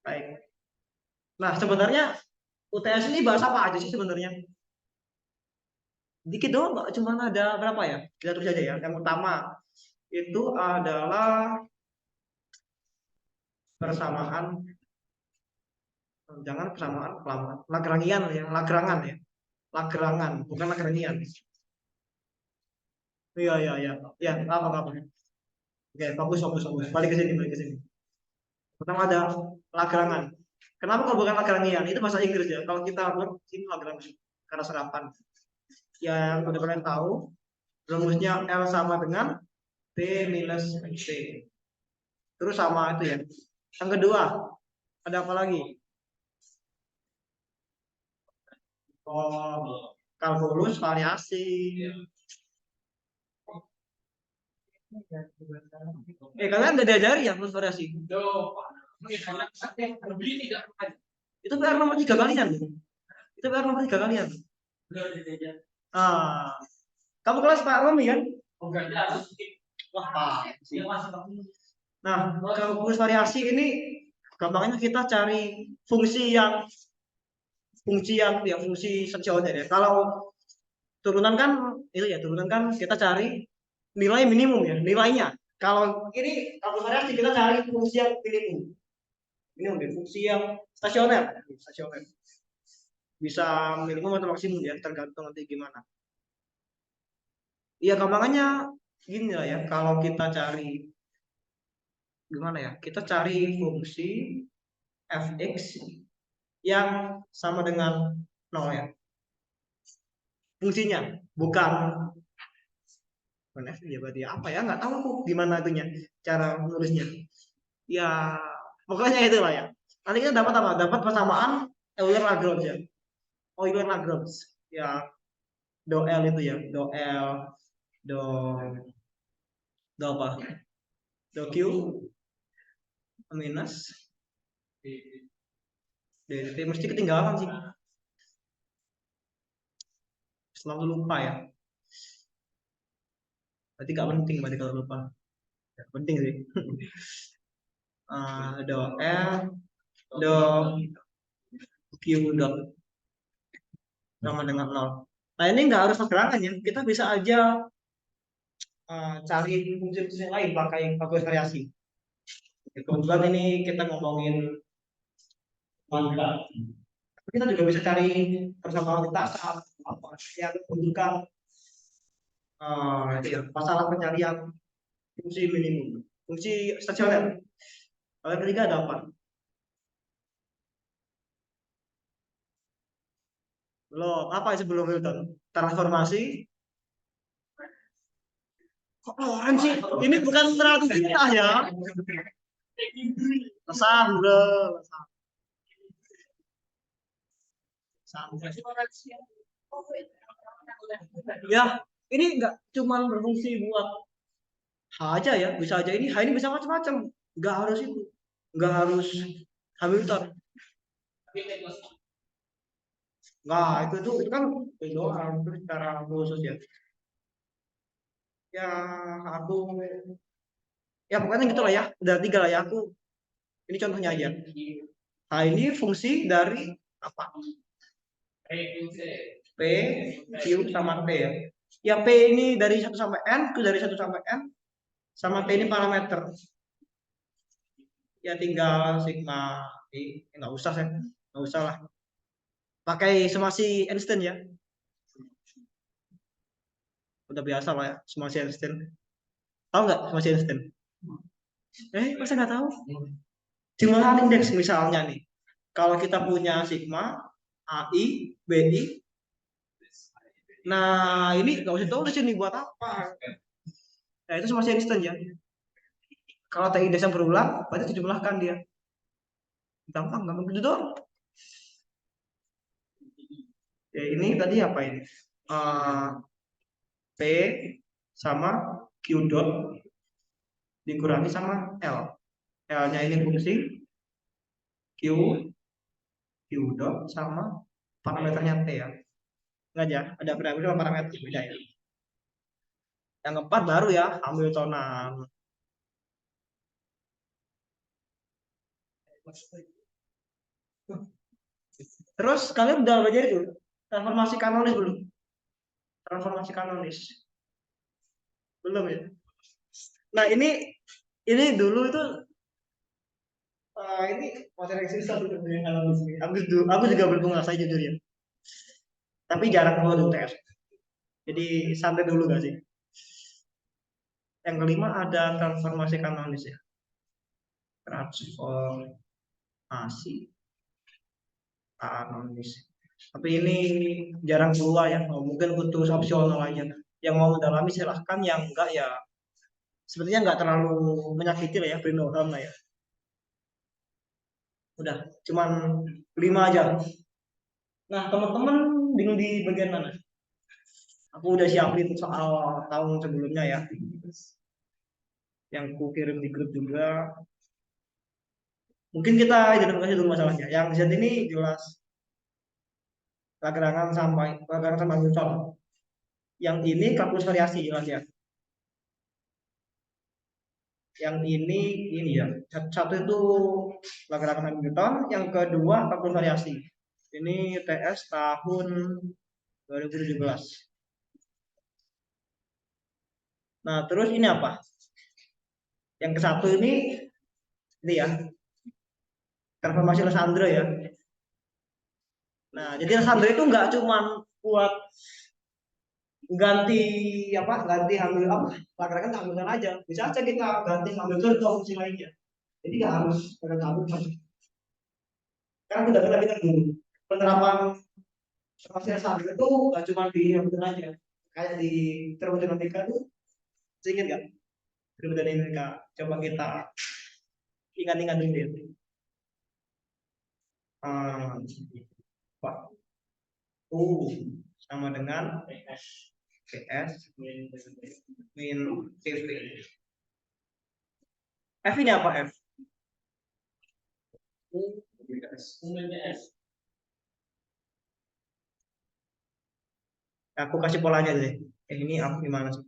Baik. Nah, sebenarnya UTS ini bahasa apa aja sih sebenarnya? Dikit doang, Mbak. Cuma ada berapa ya? Kita terus aja ya. Yang pertama itu adalah persamaan, jangan persamaan, persamaan. Lagrangian ya, Lagrangan ya. Lagrangan, bukan Lagrangian. Iya, iya, iya. Ya, apa-apa. Oke, fokus, fokus, fokus. Balik ke sini, balik ke sini. Pertama ada Lagrangan. Kenapa kalau bukan Lagrangian? Itu bahasa Inggris ya. Kalau kita buat ini Lagrangan karena serapan. Yang udah kalian tahu, rumusnya L sama dengan P minus T. Terus sama itu ya. Yang kedua, ada apa lagi? Oh, kalkulus variasi. Kalian udah diajari ya kalkulus variasi? Itu PR nomor 3 kalian. Itu PR nomor 3 kalian. Ah, kamu kelas Pak Romi kan? Wah, Pak. Nah, kalkulus variasi ini gampangnya kita cari fungsi seksioner ya. Kalau turunan kan itu ya, turunan kan kita cari nilai minimum ya, nilainya. Kalau ini kalkulus variasi kita cari fungsi yang minimum. Minimum ya, fungsi yang stasioner, stasioner. Bisa minimum atau maksimum ya, tergantung nanti gimana. Iya, gampangannya gini lah ya, kalau kita cari gimana ya, kita cari fungsi fx yang sama dengan 0 ya, fungsinya bukan ya, berarti apa ya, nggak tahu aku gimana itunya cara nulisnya ya, pokoknya itulah ya. Nanti kita dapat apa, dapat persamaan Euler-Lagrange ya, Euler-Lagrange ya, do L itu ya, do L, do do apa, do Q minus DT, mesti ketinggalan sih, selalu lupa ya, berarti nggak penting berarti kalau lupa, nggak penting sih. Do L, do Q dot sama dengan 0. Nah, ini nggak harus pergerakan ya, kita bisa aja cari fungsi-fungsi lain pakai kalkulus variasi. Kebetulan ini kita ngomongin mangga, kita juga bisa cari persamaan lintasan apa yang menunjukkan ya, masalah pencarian fungsi minimum, fungsi stasioner. Yang ketiga ada apa? Belum. Apa sebelum Newton? Transformasi. Kok orang sih? Ini bukan relativitas ya. Lesam, bro. Lesam. Ya, ini nggak cuma berfungsi buat H aja ya, bisa aja ini H ini bisa macam-macam. Nggak harus itu, nggak harus Hamilton. Nggak, itu kan doang, itu secara khusus ya. Ya, aku ya pokoknya gitu lah ya. Udah tiga lah ya, aku ini contohnya aja. Nah, ini fungsi dari apa? P, Q sama P ya. Ya, P ini dari 1 sampai N, Q dari 1 sampai N, sama P ini parameter. Ya tinggal sigma nggak usah saya, nggak usah lah. Pakai summasi Einstein ya. Udah biasa lah ya, summasi Einstein. Tahu nggak summasi Einstein? Masa nggak tahu? Simulahan indeks misalnya nih. Kalau kita punya sigma, AI, BI, nah ini nggak usah tulis ini buat apa? Nah itu summasi Einstein ya. Kalau TI indeks yang berulang, berarti dijumlahkan dia. Gampang, gampang gitu doang. Ya, ini tadi apa ini? P sama Q dot dikurangi sama L. L-nya ini fungsi, Q, Q dot sama parameternya T ya. Enggak ya, ada berapa parameter beda ya. Yang keempat baru ya, Hamiltonan. Terus kalian udah belajar itu transformasi kanonis belum? Transformasi kanonis belum ya? Nah ini dulu itu ini materi yang susah sebenarnya kanonis ini. Aku juga berpengaruh jujur ya. Tapi jarang keluar di UTS. Jadi santai dulu gak sih? Yang kelima ada transformasi kanonis ya. Transformasi kanonis. Tapi ini jarang keluar ya. Oh, mungkin butuh opsional aja. Yang mau mendalami silahkan, yang enggak ya sepertinya nggak terlalu menyakiti lah ya, Brinoham lah ya. Udah, cuman 5 aja. Nah, teman-teman bingung di bagian mana? Aku udah siapin soal tahun sebelumnya ya, yang ku kirim di grup juga. Mungkin kita identifikasi dulu masalahnya. Yang Z ini jelas lagerangan sama muncul. Yang ini kalkulus variasi jelas ya. Yang ini ya. Satu itu lagerangan Newton, yang kedua kalkulus variasi. Ini TS tahun 2017. Nah, terus ini apa? Yang ke satu ini ya, transformasi Alessandro ya. Nah, jadi Alessandro itu nggak cuma buat ganti ganti hamil apa, lakukan hamilkan aja. Bisa aja kita ganti hamilkan ke fungsi lainnya. Jadi nggak harus pada tabung. Karena tidak pernah kita dulu penerapan transformasi Alessandro itu nggak cuma di hamilkan aja. Kayak di termodinamika itu, ingat nggak? Termodinamika. Coba kita ingat-ingat dulu. Ah, Pak. Sama dengan PS min TV. F ini apa F? Aku kasih polanya deh. Ini apa gimana sih?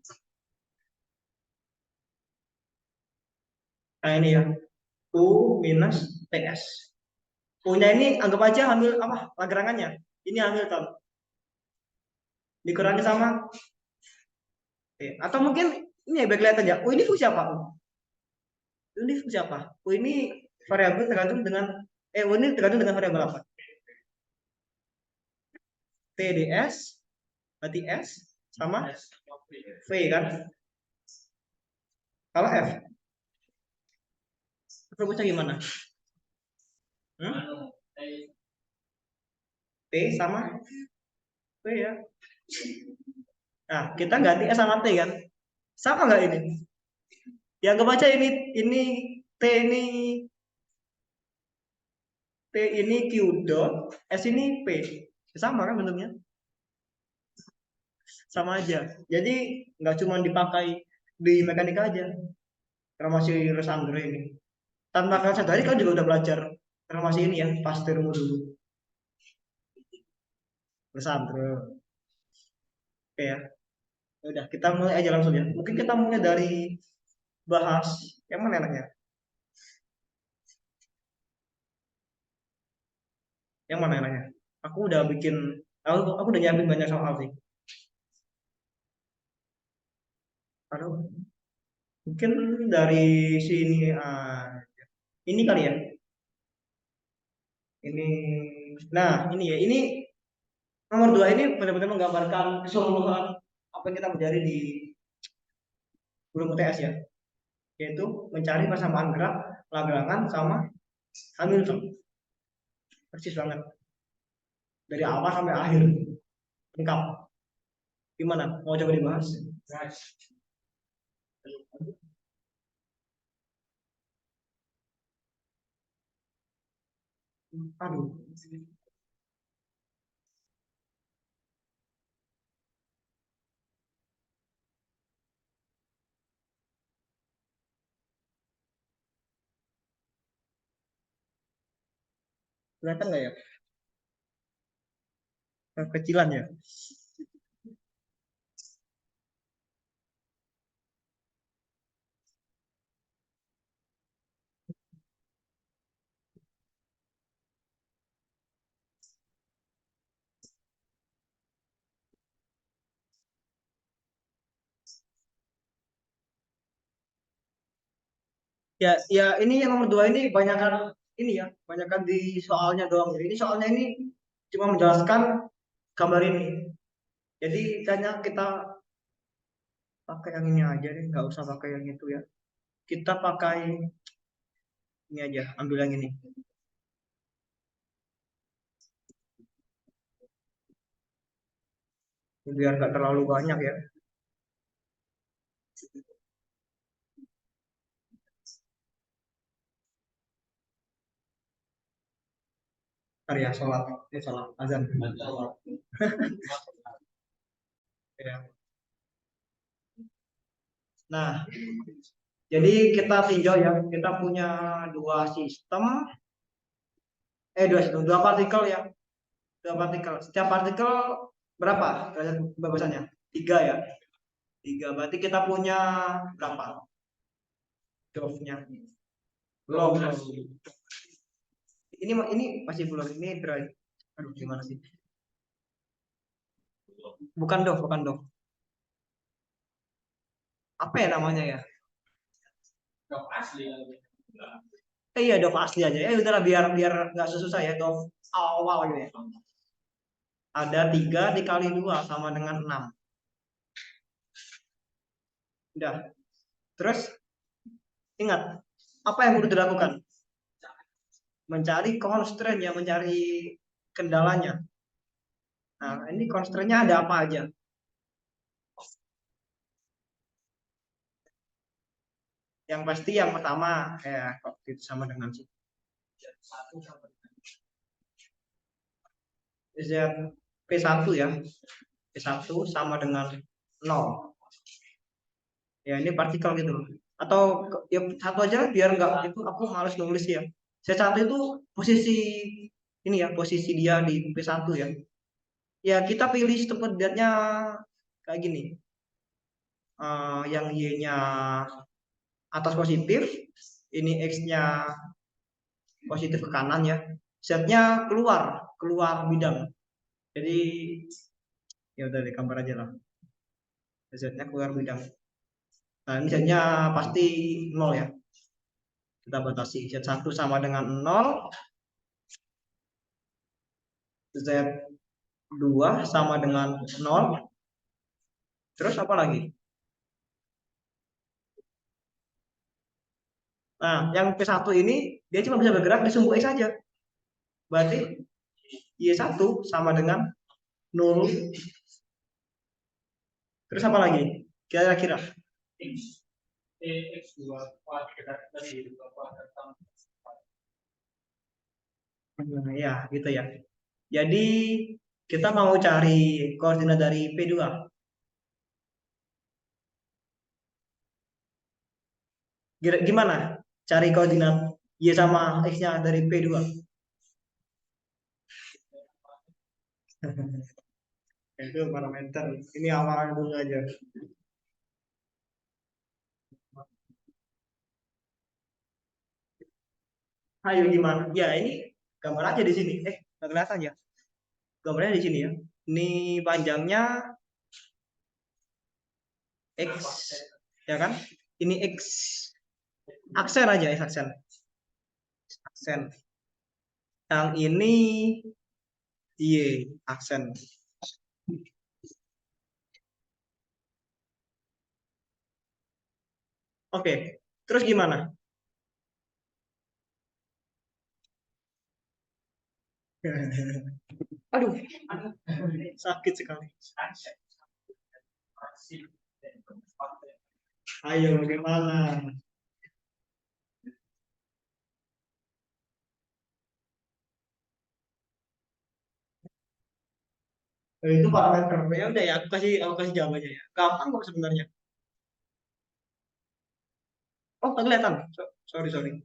Nah ini ya. U minus TS. U-nya ini anggap aja ambil apa? Lagrangannya. Ini Hamilton. Dikurangi sama atau mungkin ini ya biar kelihatan ya. U ini fungsi apa? U ini fungsi apa? U ini variabel tergantung dengan U ini tergantung dengan variabel apa? TDS berarti S sama V kan? Kalau F, rumusnya gimana? Hmm? T sama V ya. Nah, kita ganti S sama T kan? Sama nggak ini? Ya anggap aja ini T ini T ini Q dot, S ini P. Sama kan bentuknya? Sama aja. Jadi nggak cuma dipakai di mekanika aja. Karena masih Resandre ini. Tanpa kalian sadari kan juga udah belajar karena masih ini ya, pas termu dulu. Resandre. Oke ya. Ya udah, kita mulai aja langsung ya. Mungkin kita mulai dari bahas yang mana enaknya? Yang mana enaknya? Aku udah nyiapin banyak soal sih. Aduh, mungkin dari sini ini kali ya. Ini, nah ini ya, ini nomor dua ini benar-benar menggambarkan keseluruhan apa yang kita pelajari di guru UTS ya, yaitu mencari persamaan gerak, Lagrangan sama Hamilton. Persis banget dari awal sampai akhir lengkap. Gimana? Mau coba dibahas? Aduh, kelihatan nggak ya? Kecilan ya. Ya ini yang nomor 2 ini banyakkan ini ya, banyakkan di soalnya doang. Ini soalnya ini cuma menjelaskan gambar ini. Jadi kayaknya kita pakai yang ini aja nih, nggak usah pakai yang itu ya. Kita pakai ini aja, ambil yang ini. Biar nggak terlalu banyak ya. Ntar ya, sholat. Ini sholat, azan. Ya. Nah, jadi kita tinjau ya, kita punya dua sistem, dua partikel ya, dua partikel. Setiap partikel berapa derajat kebebasannya? 3 ya, 3. Berarti kita punya berapa? Dove-nya. Belum. Ini masih belum, ini dry. Aduh, gimana sih? Bukan Dove. Apa ya namanya ya? Iya, Dove asli aja. Ya udahlah, biar biar nggak susah ya, Dove awal gitu ya. Ada 3 dikali 2 sama dengan 6. Udah. Terus ingat, apa yang perlu dilakukan? Mencari constraint ya, mencari kendalanya. Nah, ini constraint-nya ada apa aja? Yang pasti yang pertama, ya kok itu sama dengan sih. Z P1 ya. P1 sama dengan 0. Ya, ini partikel gitu loh. Atau ya satu aja biar nggak itu aku males nulis ya. C1 itu posisi ini ya, posisi dia di P1 ya. Ya, kita pilih sistem koordinatnya kayak gini. Yang Y-nya atas positif, ini X-nya positif ke kanan ya. Z-nya keluar, keluar bidang. Jadi ya udah deh, gambar aja lah. Z-nya keluar bidang. Nah, ini Z-nya pasti 0 ya. Kita batasi Z1 sama dengan 0, Z2 sama dengan 0. Terus apa lagi? Nah, yang P1 ini dia cuma bisa bergerak di sumbu X saja. Berarti Y1 sama dengan 0. Terus apa lagi? Kira-kira. Ya, gitu ya. Jadi kita mau cari koordinat dari P2. Gimana? Cari koordinat Y sama X-nya dari P2. Itu parameter. Ini awalnya dulu aja. Ayo gimana? Ya ini gambar aja di sini. Nggak kelihatan ya? Gambarnya di sini ya. Ini panjangnya X, ya kan? Ini X aksen aja, X aksen. Aksen. Yang ini Y aksen. Oke, terus gimana? Aduh, sakit sekali. Ayo, bagaimana? Itu parameter. Ya udah ya, aku kasih jawabannya ya. Gampang kok sebenarnya. Oh, nggak kelihatan. Sorry.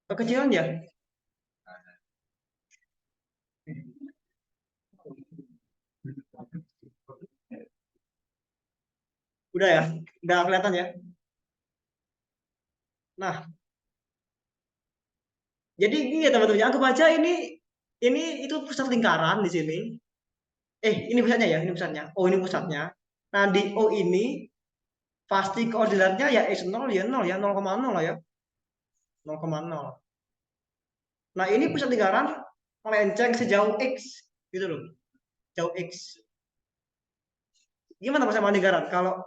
Kekecilan ya? Udah ya? Udah kelihatan ya? Nah, jadi ini ya teman-teman, anggap aja ini itu pusat lingkaran di sini. Ini pusatnya ya, ini pusatnya. Oh, ini pusatnya. Nah, di O ini Pasti koordinatnya ya X0 ya 0 ya 0,0 lah ya. 0,0. Nah, ini pusat lingkaran melenceng sejauh X gitu loh. Jauh X. Gimana sama lingkaran kalau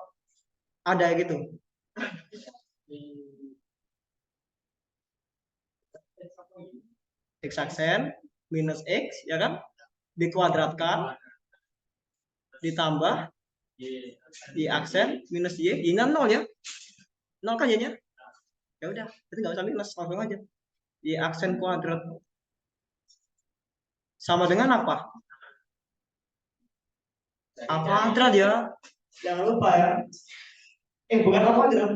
ada gitu? X aksen minus X ya kan? Dikuadratkan ditambah Y aksen minus Y, Y-nya 0 ya. 0 kan Y-nya? Ya udah, itu nggak usah minus, langsung aja. Y aksen kuadrat sama dengan apa? A kuadrat ya. Jangan lupa ya. Bukan A kuadrat.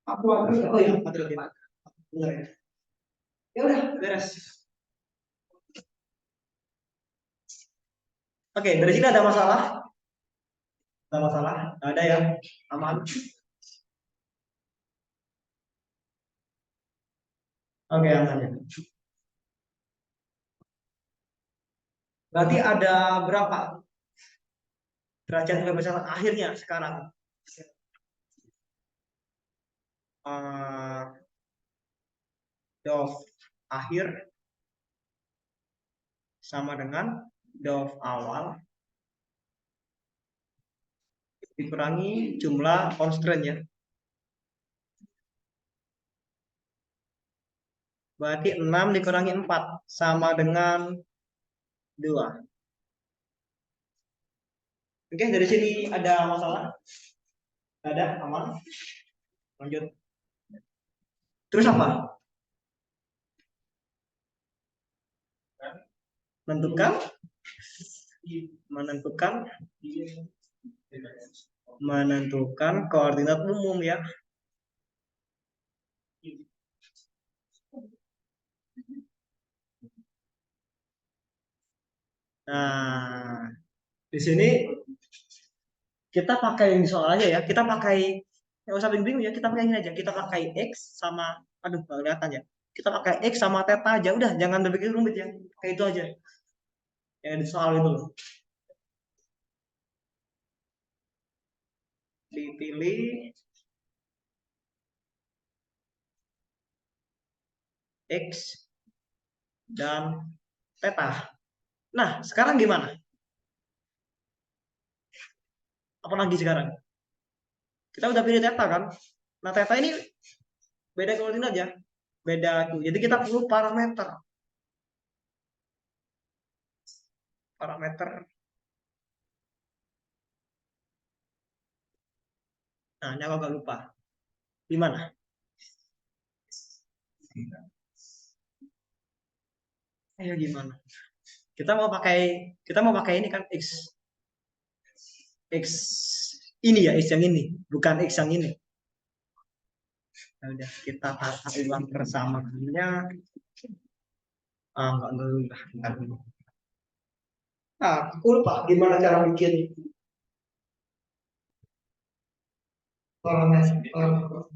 A kuadrat. Oh ya, kuadrat ya. Benar ya. Ya udah, beres. Oke, dari sini ada masalah? Ada masalah? Nggak ada ya? Aman. Oke, aman ya. Berarti ada berapa derajat kebesaran akhirnya sekarang? Uh, Dov akhir sama dengan dov awal dikurangi jumlah constraint ya. Berarti 6 dikurangi 4 sama dengan 2. Oke, dari sini ada masalah? Ada, aman. Lanjut. Terus apa? Menentukan menentukan menentukan koordinat umum ya. Nah, di sini kita pakai soal aja ya. Kita pakai nggak usah bingung ya. Kita pakai ini aja. Kita pakai x sama, aduh nggak kelihatan ya. Kita pakai x sama theta aja. Udah, jangan berpikir rumit ya. Kayak itu aja. Yang di soal itu. Dipilih x dan theta. Nah, sekarang gimana? Apa lagi sekarang? Kita udah pilih theta kan? Nah, theta ini beda koordinat ya. Beda tuh. Jadi kita perlu parameter. Parameter. Nah, ini aku agak lupa. Gimana? Ayo gimana? Kita mau pakai ini kan X ini ya, X yang ini, bukan X yang ini. Nah, udah kita tata ulang persamaannya. Enggak dulu lah, enggak dulu. Nah, aku lupa gimana cara bikin parameter.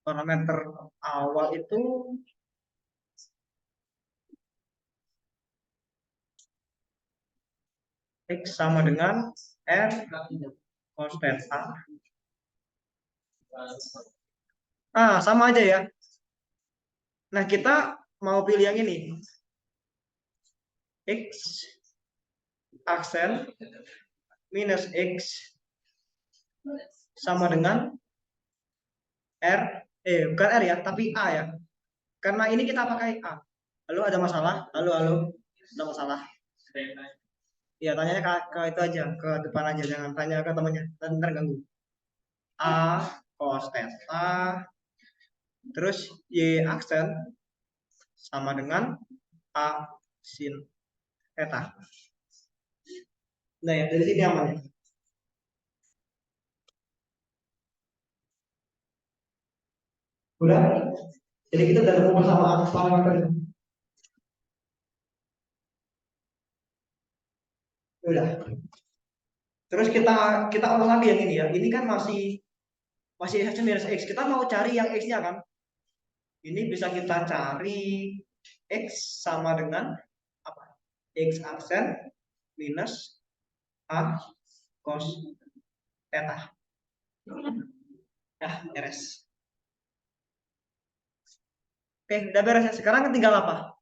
Parameter awal itu X sama dengan R cos theta. Sama aja ya. Nah, kita mau pilih yang ini. X aksen minus X sama dengan R, bukan R ya, tapi A ya. Karena ini kita pakai A. Halo, ada masalah? Halo, halo. Ada masalah? Ya, tanyanya ke itu aja, ke depan aja. Jangan tanya ke temannya. Ntar ganggu. A cos theta. Terus Y aksen sama dengan A sin theta. Nah, ya, dari sini aman ya. Udah? Jadi kita udah ketemu sama parameter. Udah. Terus kita ulang lagi yang ini ya. Ini kan masih x minus x. Kita mau cari yang x-nya kan. Ini bisa kita cari x sama dengan apa? X aksen minus a cos theta. Ya, beres. Oke, udah beres ya. Sekarang tinggal apa?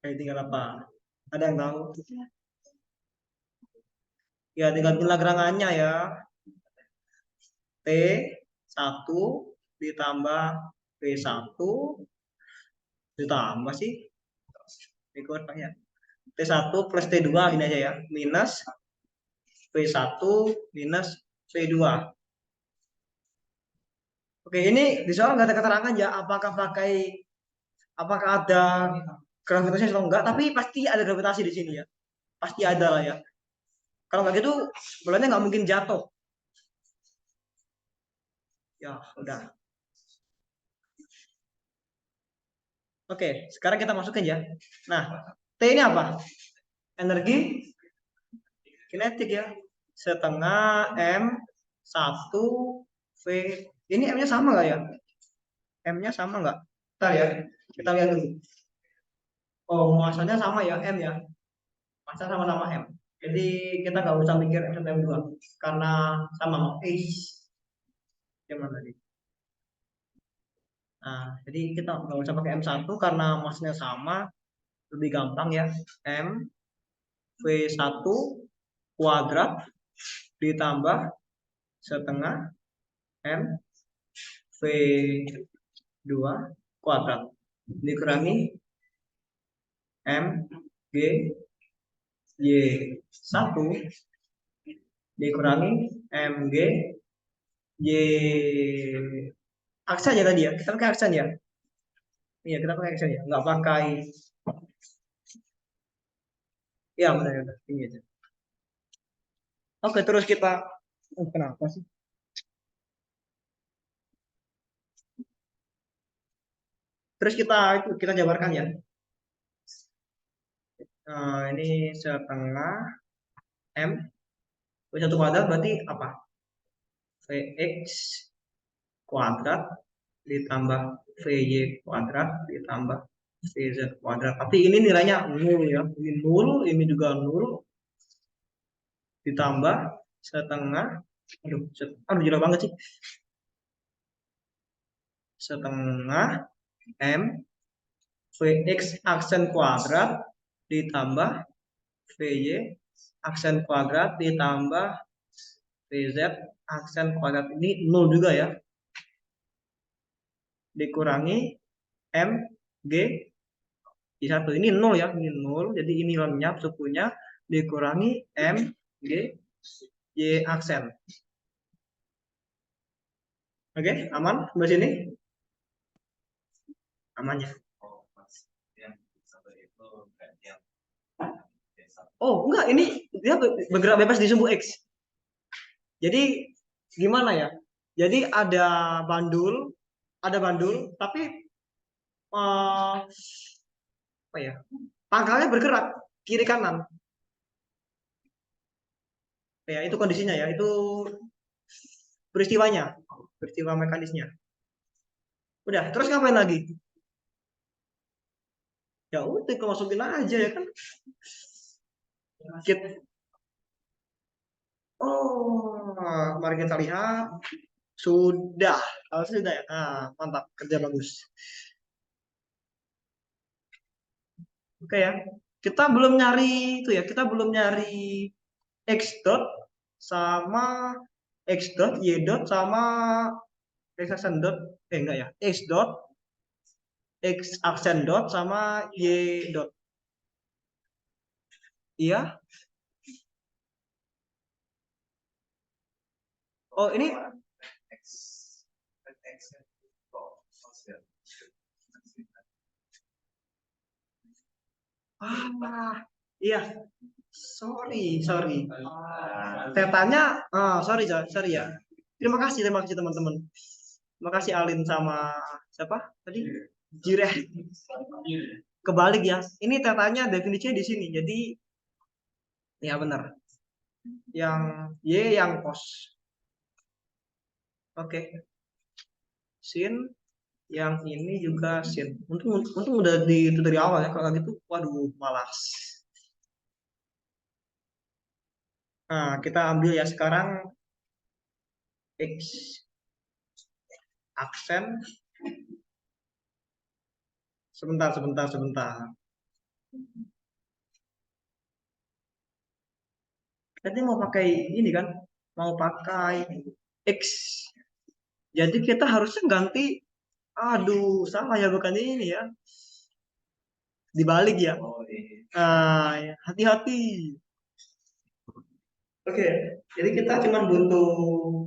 Tinggal apa? Ada yang tahu? Ya, tinggal lagrangannya ya. T1 ditambah P1 ditambah sih. Ikut ya. T1 plus T2 ini aja ya. Minus P1 minus P2. Oke, ini di soal nggak ada keterangan ya apakah ada gravitasi atau enggak, tapi pasti ada gravitasi di sini ya. Pasti ada lah ya. Kalau nggak gitu, bolanya nggak mungkin jatuh. Ya, udah. Oke, sekarang kita masukin ya. Nah, T ini apa? Energi kinetik ya. Setengah M1 V. Ini M-nya sama nggak ya? M-nya sama nggak? Bentar ya, kita lihat dulu. Oh, masanya sama ya, M ya. Masa sama-sama M. Jadi kita nggak usah mikir M sama M2. Karena sama H. Gimana tadi? Nah, jadi kita nggak usah pakai M1 karena masanya sama. Lebih gampang ya. M V1 kuadrat ditambah setengah M V2 kuadrat dikurangi M G Y1 dikurangi M G Y aksen ya tadi ya, kita pakai aksen ya. Iya, kita pakai aksen ya, nggak pakai. Ya benar ya, ini aja. Oke, terus kita kenapa sih? Terus kita jabarkan ya. Nah, ini setengah M V1 kuadrat berarti apa? Vx kuadrat ditambah Vy kuadrat ditambah Vz kuadrat. Tapi ini nilainya 0 ya. Ini 0, ini juga 0. Ditambah setengah. Aduh jelas banget sih. Setengah M Vx aksen kuadrat ditambah Vy aksen kuadrat ditambah Vz aksen kuadrat. Ini 0 juga ya. Dikurangi M G di satu ini 0 ya, ini 0, jadi ini lenyap sukunya dikurangi M G Y aksen. Oke, aman sampai sini? Aman ya. Oh enggak, ini dia bergerak bebas di sumbu X. Jadi gimana ya, jadi ada bandul tapi apa ya, pangkalnya bergerak kiri kanan ya. Itu kondisinya ya, itu peristiwa mekanisnya. Udah, terus ngapain lagi? Ya udah, masukin aja ya kan. Oh, mari kita lihat. Sudah, kalau sudah ya. Nah, mantap, kerja bagus. Oke ya, kita belum nyari itu ya, kita belum nyari x dot sama x dot, y dot sama x aksen dot, enggak ya, x aksen dot sama y dot. Iya. Oh ini. Iya. Sorry. Tetanya, sorry ya. Terima kasih teman-teman. Terima kasih Alin sama siapa tadi? Jireh. kebalik ya. Ini tetanya definisinya di sini. Jadi ya benar. Yang Y yang cos. Oke. Sin yang ini juga sin. Untung udah itu dari awal ya. Kalau gitu, waduh, malas. Nah, kita ambil ya sekarang X aksen. Sebentar. Nanti mau pakai ini kan? Mau pakai X. Jadi kita harusnya ganti. Aduh, salah ya, bukan ini ya. Dibalik ya. Ah, ya, hati-hati. Oke, jadi kita cuma butuh.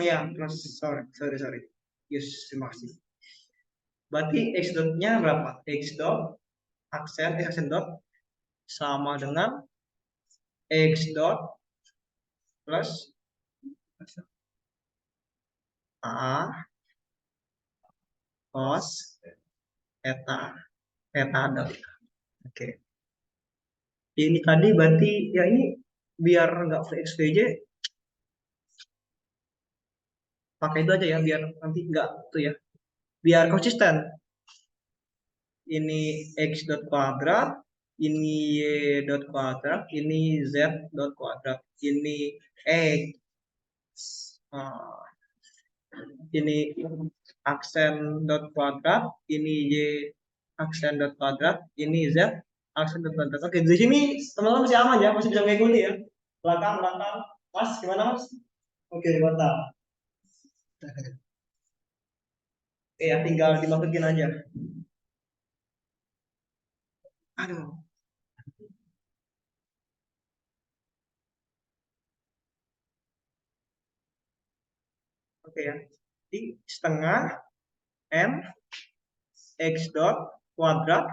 Ya, plus sorry. Yes, terima kasih. Berarti X dot-nya berapa? X dot aksen dot sama dengan X dot plus A cos theta dot. Oke. Ini tadi berarti ya ini biar nggak full XVJ pakai itu aja ya biar nanti nggak tuh ya. Biar konsisten. Ini X dot kuadrat, ini Y dot kuadrat, ini Z dot kuadrat, ini X. Ini aksen dot kuadrat, ini Y aksen dot kuadrat, ini Z aksen dot kuadrat. Oke, di sini teman-teman masih aman ya, masih bisa mengikuti ya. Belakang, Mas, gimana Mas? Oke, mantap. Ya, tinggal dimasukin aja. Aduh. Oke ya. Di setengah M X dot kuadrat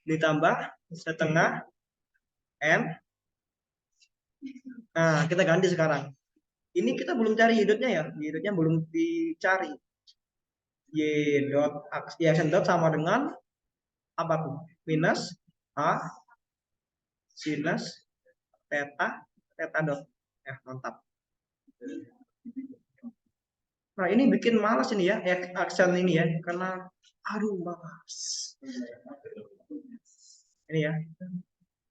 ditambah setengah M. Nah, kita ganti sekarang. Ini kita belum cari y-dotnya ya. Y-dotnya belum dicari. Y dot y aksen dot sama dengan apa tuh? Minus A sinus theta dot. Ya, mantap. Nah, ini bikin malas ini ya, aksen ini ya, karena aduh malas. Ini ya,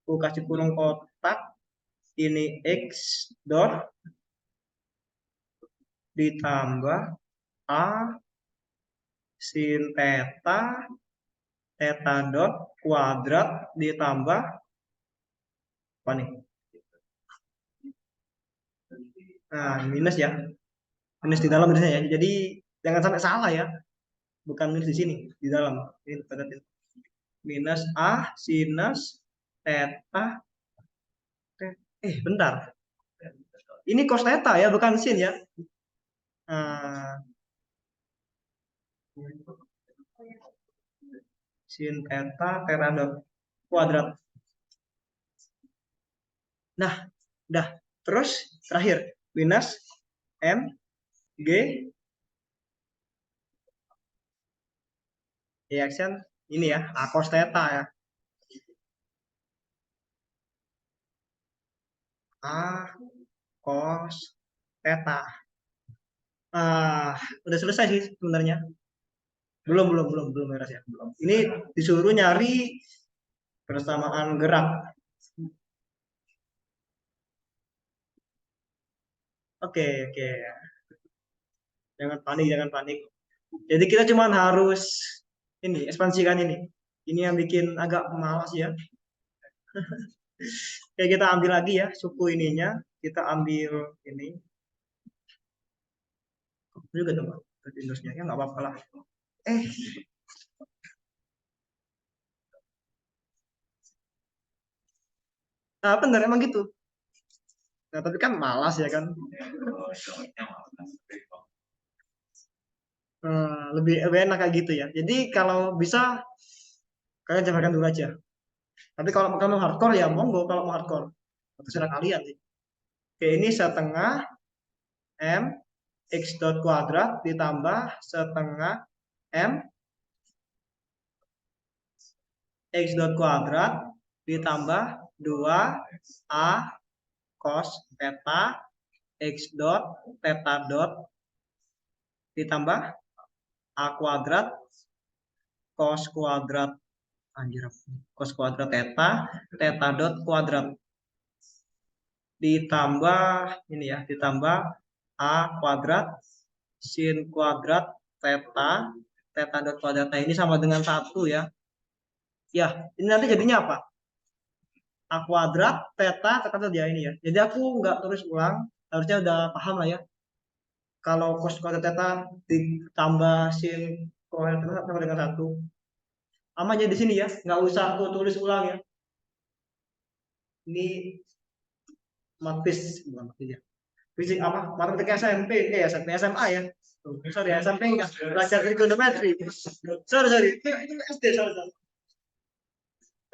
aku kasih kurung kotak, ini X dot ditambah A sin theta dot kuadrat ditambah apa nih? Nah, minus ya. Minus di dalam tulisnya ya. Jadi jangan sampai salah ya. Bukan minus di sini, di dalam. Ini minus A sinus theta. Bentar. Ini cos theta ya, bukan sin ya. Nah, sin theta dot kuadrat. Nah, dah. Terus terakhir minus M G reaction ini ya, A cos theta ya. A cos theta. Udah selesai sih sebenarnya. Belum beres ya, belum. Ini disuruh nyari persamaan gerak. Oke. Jangan panik. Jadi kita cuma harus ini ekspansikan ini. Ini yang bikin agak malas ya. Oke, kita ambil lagi ya suku ininya. Kita ambil ini. Juga tuh, Windowsnya ya nggak apa-apa lah. Eh, bener emang gitu. Nah, tapi kan malas ya kan. Lebih enak kayak gitu ya. Jadi kalau bisa kalian cobakan dulu aja. Tapi kalau kamu hardcore ya monggo kalau mau hardcore. Terserah kalian sih. Oke, ini setengah M X dot kuadrat ditambah setengah M X dot kuadrat ditambah 2A cos theta X dot theta dot ditambah A kuadrat cos kuadrat cos kuadrat theta theta dot kuadrat ditambah ini ya, ditambah A kuadrat sin kuadrat theta theta dot kuadrat. Nah, ini sama dengan 1 ya. Ya, ini nanti jadinya apa? A kuadrat theta theta dot ya ini ya. Jadi aku nggak tulis ulang, harusnya udah paham lah ya. Kalau cos kuadrat theta ditambah sin kuadrat theta sama dengan 1. Sama aja di sini ya, nggak usah aku tulis ulang ya. Ini matis bukan matis ya. Fisik apa? Matematika SMP, SMP SMA ya. Sorry, SMP enggak belajar trigonometri. Sorry, itu SD sorry.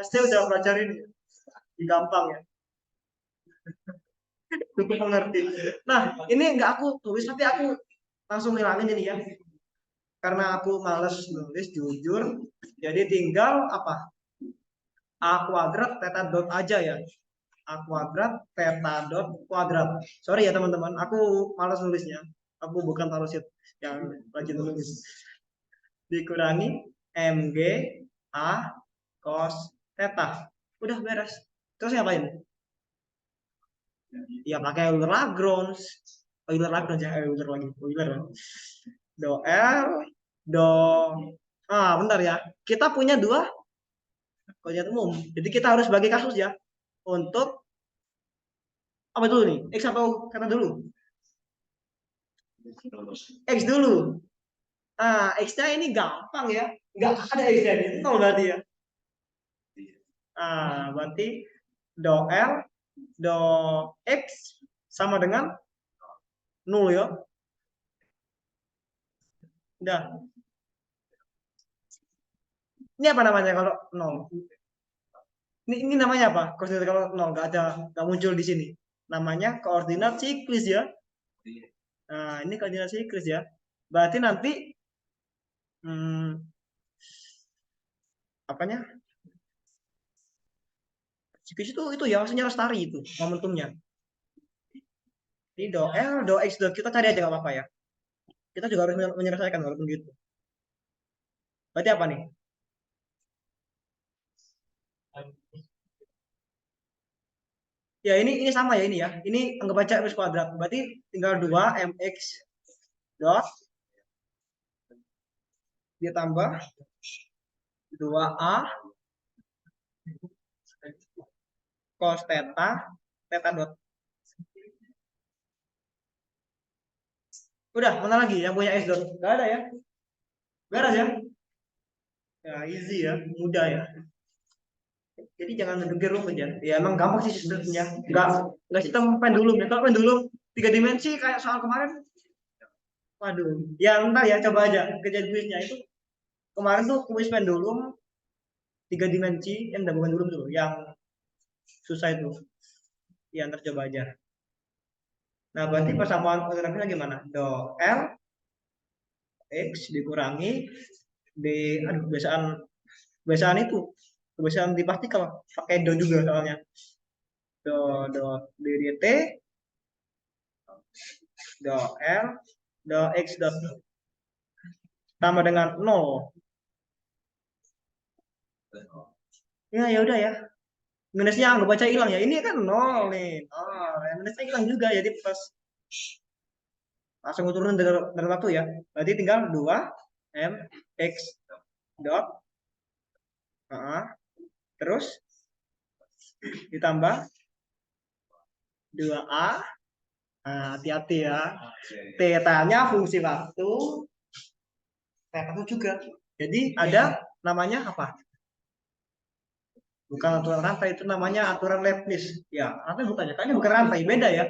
SD udah belajar ini, gampang ya. Cukup mengerti. Nah, ini enggak aku tulis, tapi aku langsung ngilangin ini ya. Karena aku males nulis jujur, jadi tinggal apa? A kuadrat theta dot aja ya. A kuadrat theta dot kuadrat. Sorry ya teman-teman, aku malas nulisnya. Aku bukan tarusit yang rajin nulis. Dikurangi mg a cos theta. Udah beres. Terus ngapain? Ya pakai Euler Lagrange. Euler Lagrange ya, Euler lagi. Euler. Do L, do bentar ya. Kita punya dua koordinat umum. Jadi kita harus bagi kasus ya. Untuk apa dulu nih? X atau kata dulu? X dulu. X-nya ini gampang ya. Nggak ada X-nya ini. Nol berarti ya. Berarti do L, do X sama dengan 0 ya. Udah. Ini apa namanya kalau 0? Ini namanya apa? Koordinat kalau 0 nggak muncul di sini. Namanya koordinat siklis ya. Nah, ini koordinat siklis ya. Berarti nanti apanya? Siklis itu ya maksudnya lestari itu momentumnya. Ini do L, do X, do kita cari aja nggak apa-apa ya. Kita juga harus menyelesaikan walaupun gitu. Berarti apa nih? Ya ini sama ya ini ya. Ini anggap aja x kuadrat. Berarti tinggal 2 mx dot ditambah 2a cos theta theta dot. Udah, mana lagi yang punya x dot? Gak ada ya. Beres ya. Ya easy ya, mudah ya. Jadi jangan berpikir rumit ya. Ya emang gampang sih sistemnya. Enggak sistem pendulum ya. Kalau pendulum 3 dimensi kayak soal kemarin. Waduh, ya entar ya coba aja kerjaan kuisnya itu. Kemarin tuh kuis pendulum 3 dimensi yang bukan pendulum tuh, yang susah itu. Ya ntar coba aja. Nah, berarti persamaan fotografinya gimana? Do L X dikurangi D, aduh kebiasaan itu. Kebiasaan di partikel pakai do juga soalnya. Do D dt do L do X dot sama dengan 0. Ya udah ya. Minusnya anggap baca hilang ya. Ini kan 0 nih. Minusnya hilang juga jadi plus. Langsung turun dari waktu ya. Berarti tinggal 2 M X dot terus ditambah 2A. Hati-hati ya. Theta-nya fungsi waktu. Theta itu juga. Jadi ada namanya apa? Bukan aturan rantai, itu namanya aturan Leibniz. Ya, rantai bukannya. Kayaknya bukan rantai, beda ya.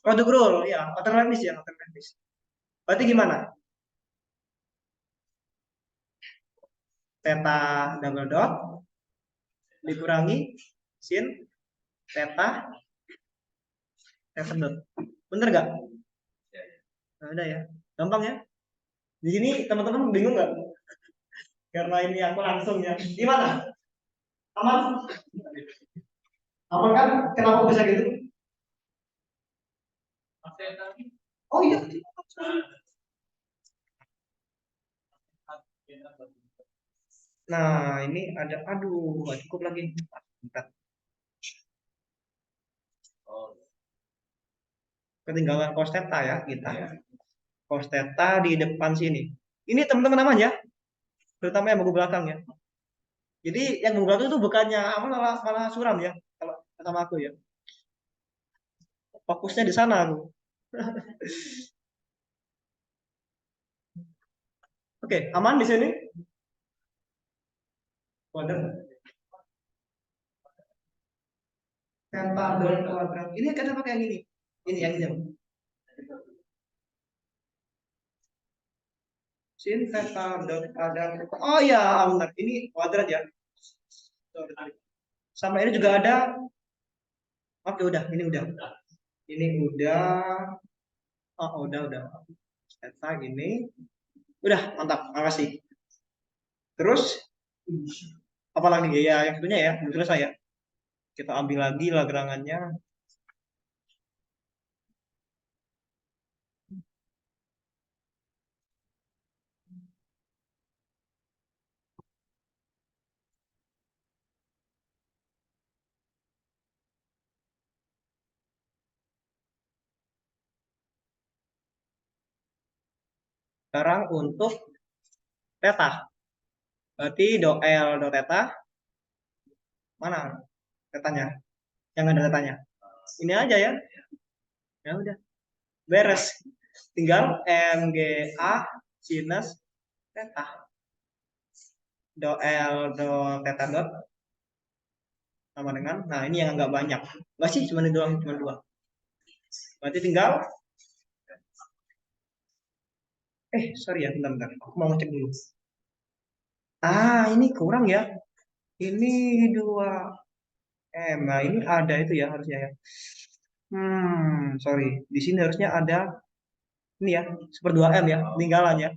Produk rule, ya. Aturan Leibniz ya, aturan Leibniz. Berarti gimana? Theta double dot dikurangi sin theta theta dot. Bener nggak? Nah, udah ya. Gampang ya. Di sini teman-teman bingung nggak? Karena ini aku langsung ya. Gimana? Aman? Aman kan? Kenapa bisa gitu? Oh iya. Nah, ini ada, aduh, nggak cukup lagi. Bentar. Ketinggalan cos theta ya kita. Cos theta di depan sini. Ini teman-teman aman ya, terutama yang bagian belakang ya. Jadi yang bagian belakang itu bukannya aman, malah suram ya, kalau sama aku ya. Fokusnya di sana aku. Oke, aman di sini? Waduh. Theta dot kuadrat. Ini kenapa kayak gini? Ini yang ini. Sin theta dot kuadrat. Oh iya, benar. Ini kuadrat ya. Sama ini juga ada. Oke, udah. Ini udah. Ini udah. Oh, udah. Theta gini. Udah, mantap. Makasih. Terus, apalagi ya? Yang satunya ya, belum selesai ya. Kita ambil lagi lagrangannya. Sekarang untuk theta. Berarti do L do theta. Mana tetanya? Yang ada tetanya. Ini aja ya. Ya udah. Beres. Tinggal MGA sinus theta. Do L do theta dot sama dengan, nah ini yang agak banyak. Enggak sih, cuma ini doang, cuma dua. Berarti tinggal, sorry ya, bentar. Aku mau ngecek dulu. Ini kurang ya. Ini 2 M. Nah, ini ada itu ya harusnya ya. Sorry. Di sini harusnya ada ini ya, 1/2 M ya, tinggalan ya.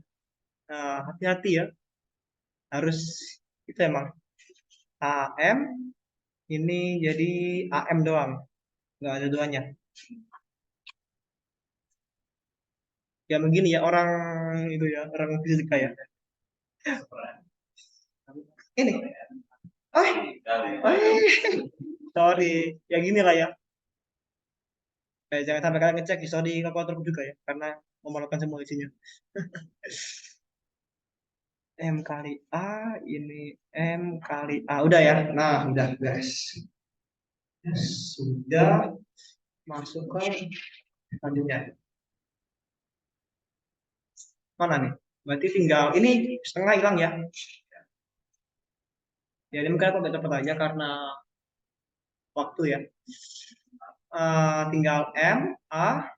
Nah, hati-hati ya. Harus itu emang AM ini jadi AM doang. Nggak ada duanya. Ya begini ya orang itu ya, orang fisika ya. Ini. Sorry. Ya gini lah ya. Jangan sampai kalian ngecek history kalkulatorku juga ya, karena memerlukan semua isinya. M kali A, ini M kali A. Udah ya? Nah, udah guys. Sudah masuk ke selanjutnya. Mana nih? Berarti tinggal, ini setengah hilang ya. Ya, ini mungkin aku nggak cepet aja karena waktu ya. Tinggal M, A,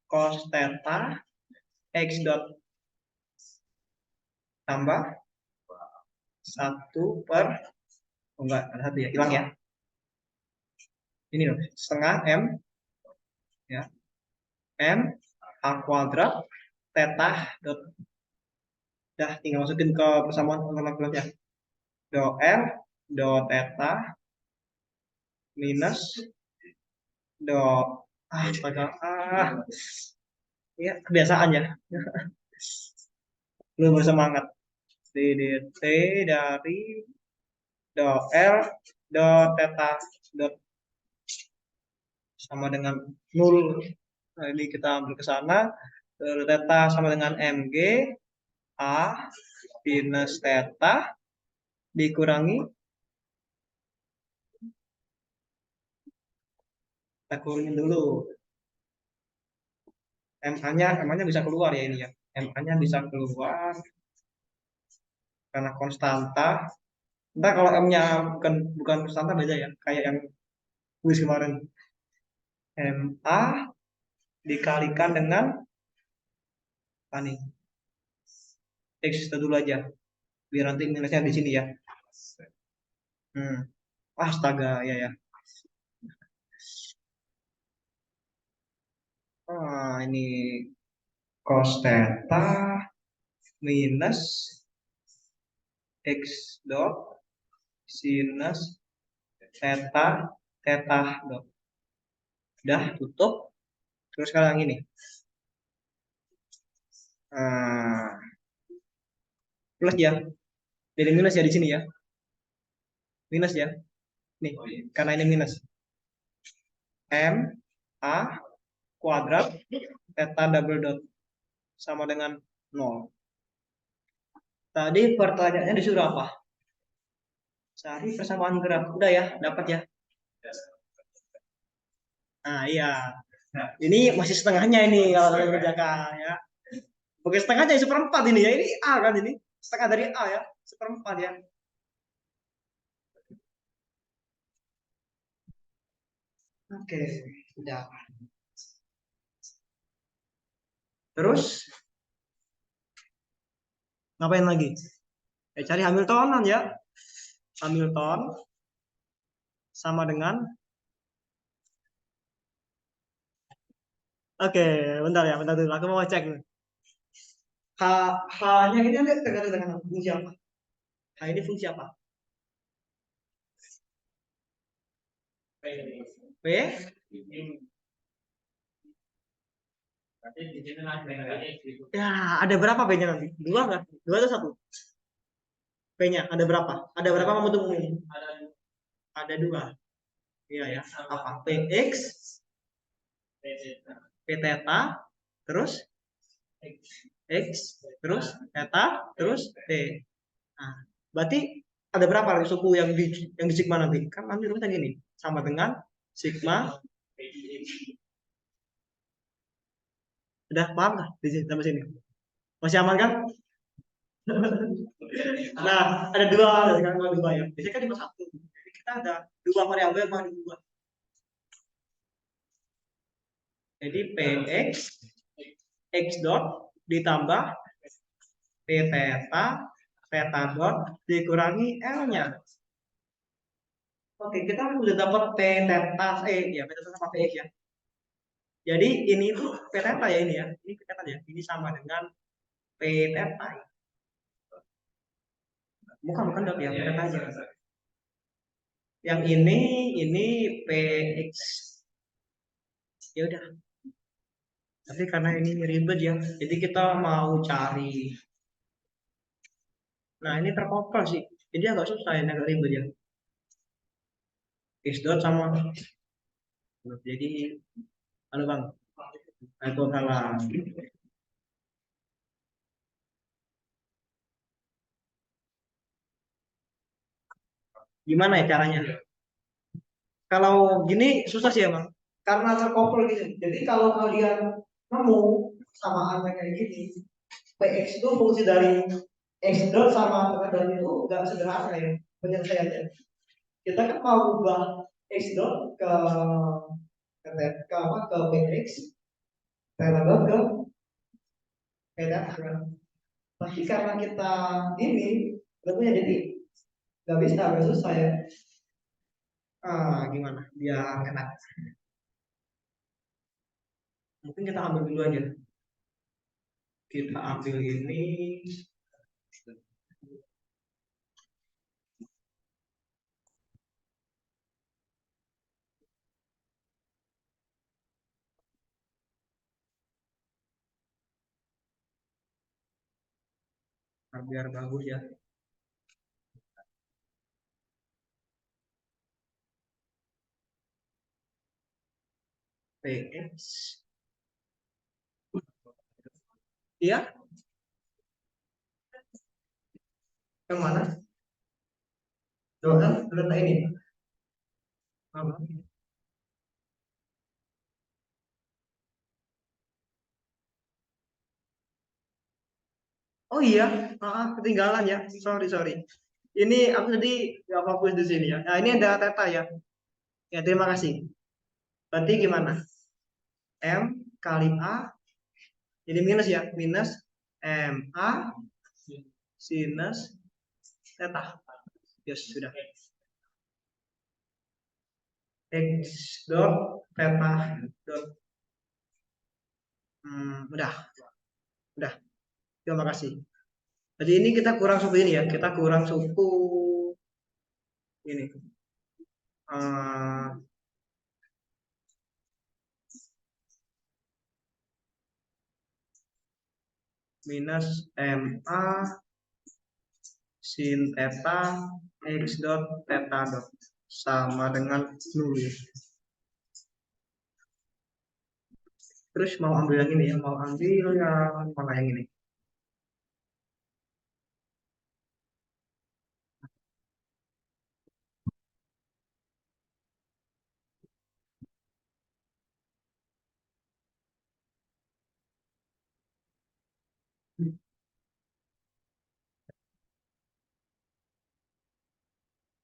cos theta, X dot tambah 1 per, oh enggak, ada satu ya, hilang ya. Ini loh, setengah M, ya, M, A kuadrat, theta dot, dah tinggal masukin ke persamaan ya. Do R, do theta, minus, do, ya kebiasaan ya, belum bersemangat. DDT dari do R, do theta dot sama dengan 0. Nah, ini kita ambil ke sana. Theta sama dengan MG A minus theta dikurangi, kita kurangin dulu. MA-nya bisa keluar ya ini ya. MA-nya bisa keluar karena konstanta. Entah kalau M-nya bukan konstanta beda ya. Kayak yang kuis kemarin. MA dikalikan dengan apa nih? X itu dulu aja. Biar nanti minusnya di sini ya. Astaga, ya. Ini cos theta minus X dot sinus theta theta dot. Udah tutup. Terus sekarang ini. Nah, plus ya. Jadi minus ya di sini ya. Minus ya. Nih, karena ini minus. M A kuadrat theta double dot sama dengan 0. Tadi pertanyaannya disuruh apa? Cari persamaan gerak. Udah ya, dapat ya. Nah, iya. Ini masih setengahnya ini kalau saya kerjakan ya. Bukan setengahnya, seperempat ini ya. Ini A kan ini. Setengah dari A ya. Seperempat ya. Oke, udah. Terus ngapain lagi? Cari Hamiltonan ya. Hamilton sama dengan oke, bentar ya, bentar dulu. Aku mau cek nih. H, H-nya ini ada tergantung dengan fungsi apa? H ini fungsi apa? P. Ya, ada berapa P-nya nanti? Dua nggak? Dua atau satu? P-nya ada berapa? Ada berapa momentum umum? Ada dua. Iya ya. Apa? Px, P theta, terus x, terus theta, terus t. Nah, berarti ada berapa suku yang di sigma nanti? Kan nanti rumusnya gini, sama dengan sigma. Udah paham nggak di sini sampai sini? Masih aman kan? Nah, ada dua, sekarang ada dua ya. Biasanya kan cuma satu. Jadi kita ada dua variabel yang mau diubah. Jadi px x dot ditambah p theta theta dot dikurangi l-nya. Oke, kita udah dapat p theta ya p theta sama px ya. Jadi ini tuh p theta ya ini ya. Ini p theta ya. Ini sama dengan p theta. Bukan dot ya, p theta aja. Yang ini px. Ya udah. Tapi karena ini ribet ya, jadi kita mau cari. Nah ini terkopal sih, jadi agak susah ya, agak ribet ya. X dot sama. Jadi, halo bang, aku salah. Gimana ya caranya? Kalau gini susah sih ya bang, karena terkopal gitu. Jadi kalau kalian nemu samaan kayak gini, px itu fungsi dari x dot sama dengan itu nggak sederhana ya penyelesaiannya. Kita kan mau ubah x dot ke apa ke px, paralel ke pedagang. Tapi karena kita ini tentunya jadi nggak bisa, nggak susah ya. Gimana? Biar enak. Mungkin kita ambil dulu aja. Kita ambil ini biar bagus ya. PX. Iya, yang mana? Doang, letak ini. Apa? Oh iya, ketinggalan ya. Sorry, sorry. Ini aku tadi nggak fokus di sini ya. Nah, ini ada teta ya. Ya, terima kasih. Berarti gimana? M kali A, jadi minus ya, minus M A sinus theta. Yes, sudah. X dot theta dot. Udah, udah. Terima kasih. Jadi ini kita kurang suku ini ya, kita kurang suku ini. eh, Minus MA sin theta X dot theta dot sama dengan 0. Terus mau ambil yang ini ya, mau ambil yang mana yang ini?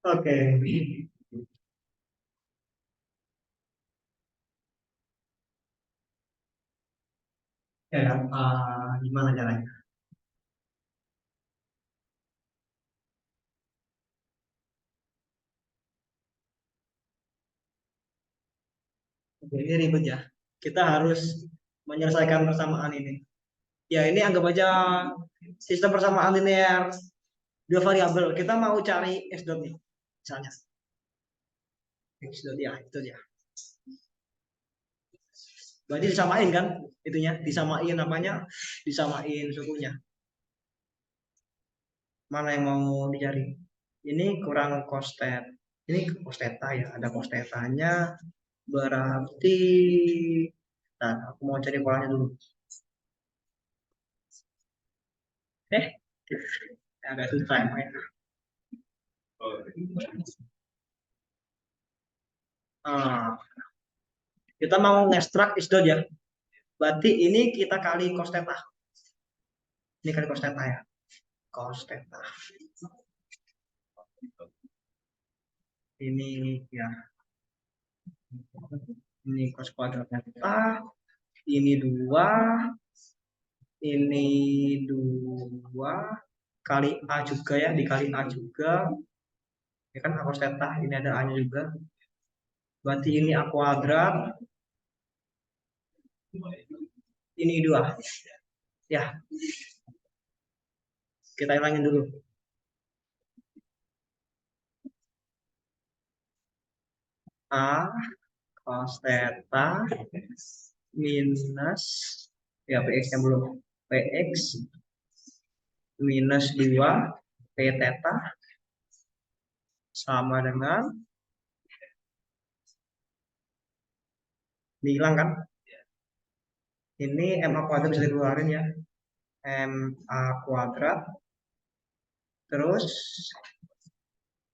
Oke. Ya kan? Gimana caranya? Oke, ini ribet ya. Kita harus menyelesaikan persamaan ini. Ya, ini anggap aja sistem persamaan linear dua variabel. Kita mau cari x dot nih, misalnya. X dot ya, itu ya. Berarti disamain kan? Itunya, disamain apanya? Disamain sukunya. Mana yang mau dicari? Ini kurang costet. Ini cos theta ya, ada cos theta-nya. Berarti, nah, aku mau cari polanya dulu. Eh, agak susah ya. Ah, kita mau ngekstrak isdot ya. Berarti ini kita kali cos theta. Ini kali cos theta ya. Cos theta. Ini ya. Ini cos kuadrat theta. Ini 2. Ini 2. Kali A juga ya. Dikali A juga. Ya kan A cos theta. Ini ada A-nya juga. Berarti ini A kuadrat. Ini 2. Ya, kita hilangin dulu. A cos theta minus ya px nya belum, px minus 2 p theta sama dengan dihilang kan, ini ma kuadrat bisa dikeluarin ya, ma kuadrat terus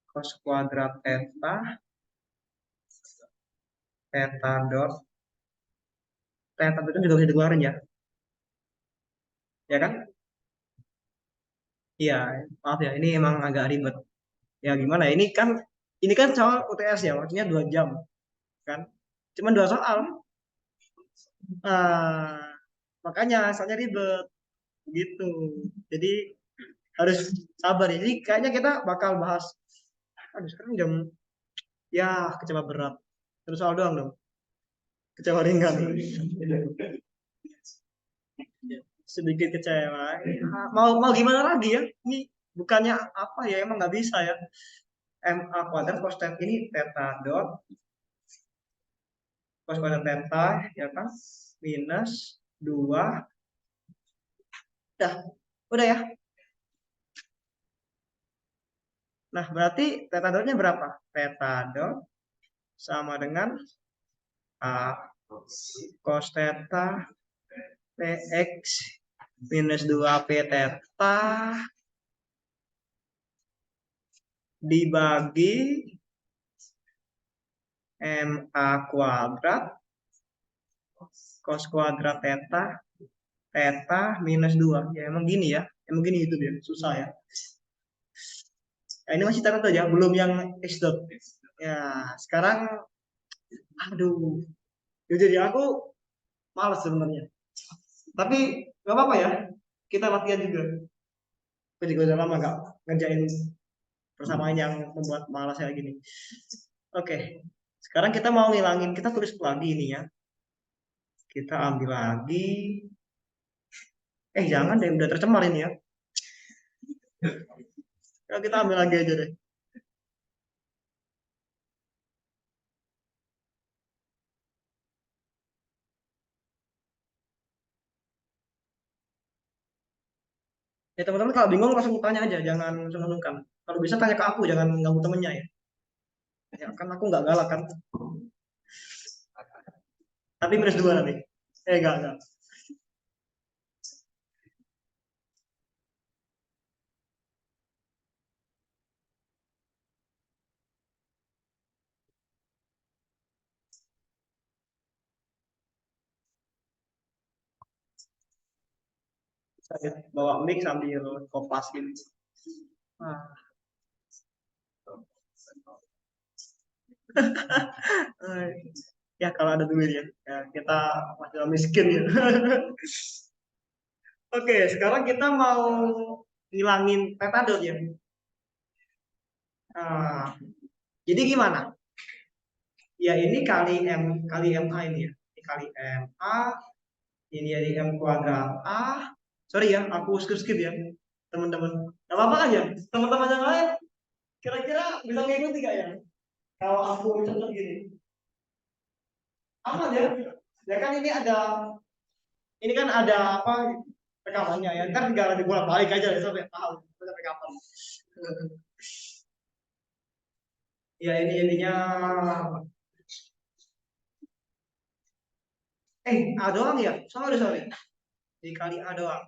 cos kuadrat theta theta dot theta itu juga bisa dikeluarin ya, ya kan? Iya, maaf ya, ini emang agak ribet. Ya gimana ya, ini kan soal UTS ya, maksudnya 2 jam kan, cuma 2 soal. Ah, makanya soalnya ribet gitu. Jadi harus sabar ya. Jadi kayaknya kita bakal bahas. Aduh, sekarang jam ya kecewa berat. Terus soal doang dong. Kecewa ringan. Sedikit kecewa. Mau mau gimana lagi ya? Ini bukannya apa ya? Emang nggak bisa ya. MA kuadrat cos theta ini theta dot cos kuadrat theta ya kan minus 2. Udah ya. Nah, berarti theta dotnya berapa? Theta dot sama dengan A cos theta px minus 2 p theta dibagi ma kuadrat cos kuadrat theta theta minus 2. Ya emang gini ya. Emang gini itu ya. Susah ya. Nah, ini masih theta aja, belum yang x dot. Ya, sekarang aduh. Jadi aku malas sebenarnya. Tapi nggak apa-apa ya. Kita latihan juga. Aku juga udah lama nggak ngerjain persamaan yang membuat malas kayak gini. Oke, sekarang kita mau ngilangin, kita tulis lagi ini ya. Kita ambil lagi. Jangan deh, udah tercemar ini ya. Ya, kita ambil lagi aja deh. Ya teman-teman kalau bingung langsung tanya aja, jangan sungkan-sungkan. Kalau bisa tanya ke aku, jangan ganggu temennya ya. Ya kan aku nggak galak kan. Tapi minus dua nanti. Enggak. Saya bawa mic sambil kopas gitu. Ah, eh, ya kalau ada duit ya, ya kita masih miskin ya. Oke, sekarang kita mau ngilangin petadot ya. Ah, jadi gimana? Ya ini kali MA ini ya. Ini kali MA, ini jadi M kuadrat A. Sorry ya, aku skip ya, teman-teman. Gak apa-apa aja. Teman-teman yang lain kira-kira bisa ngikuti gak ya? Kalau aku contoh gini, apa ya? Ya kan ini kan ada apa rekamannya ya. Kan tinggal dibolak balik aja ya sampai paham sampai kapan. Ya ini intinya A doang ya? Sorry. Dikali A doang.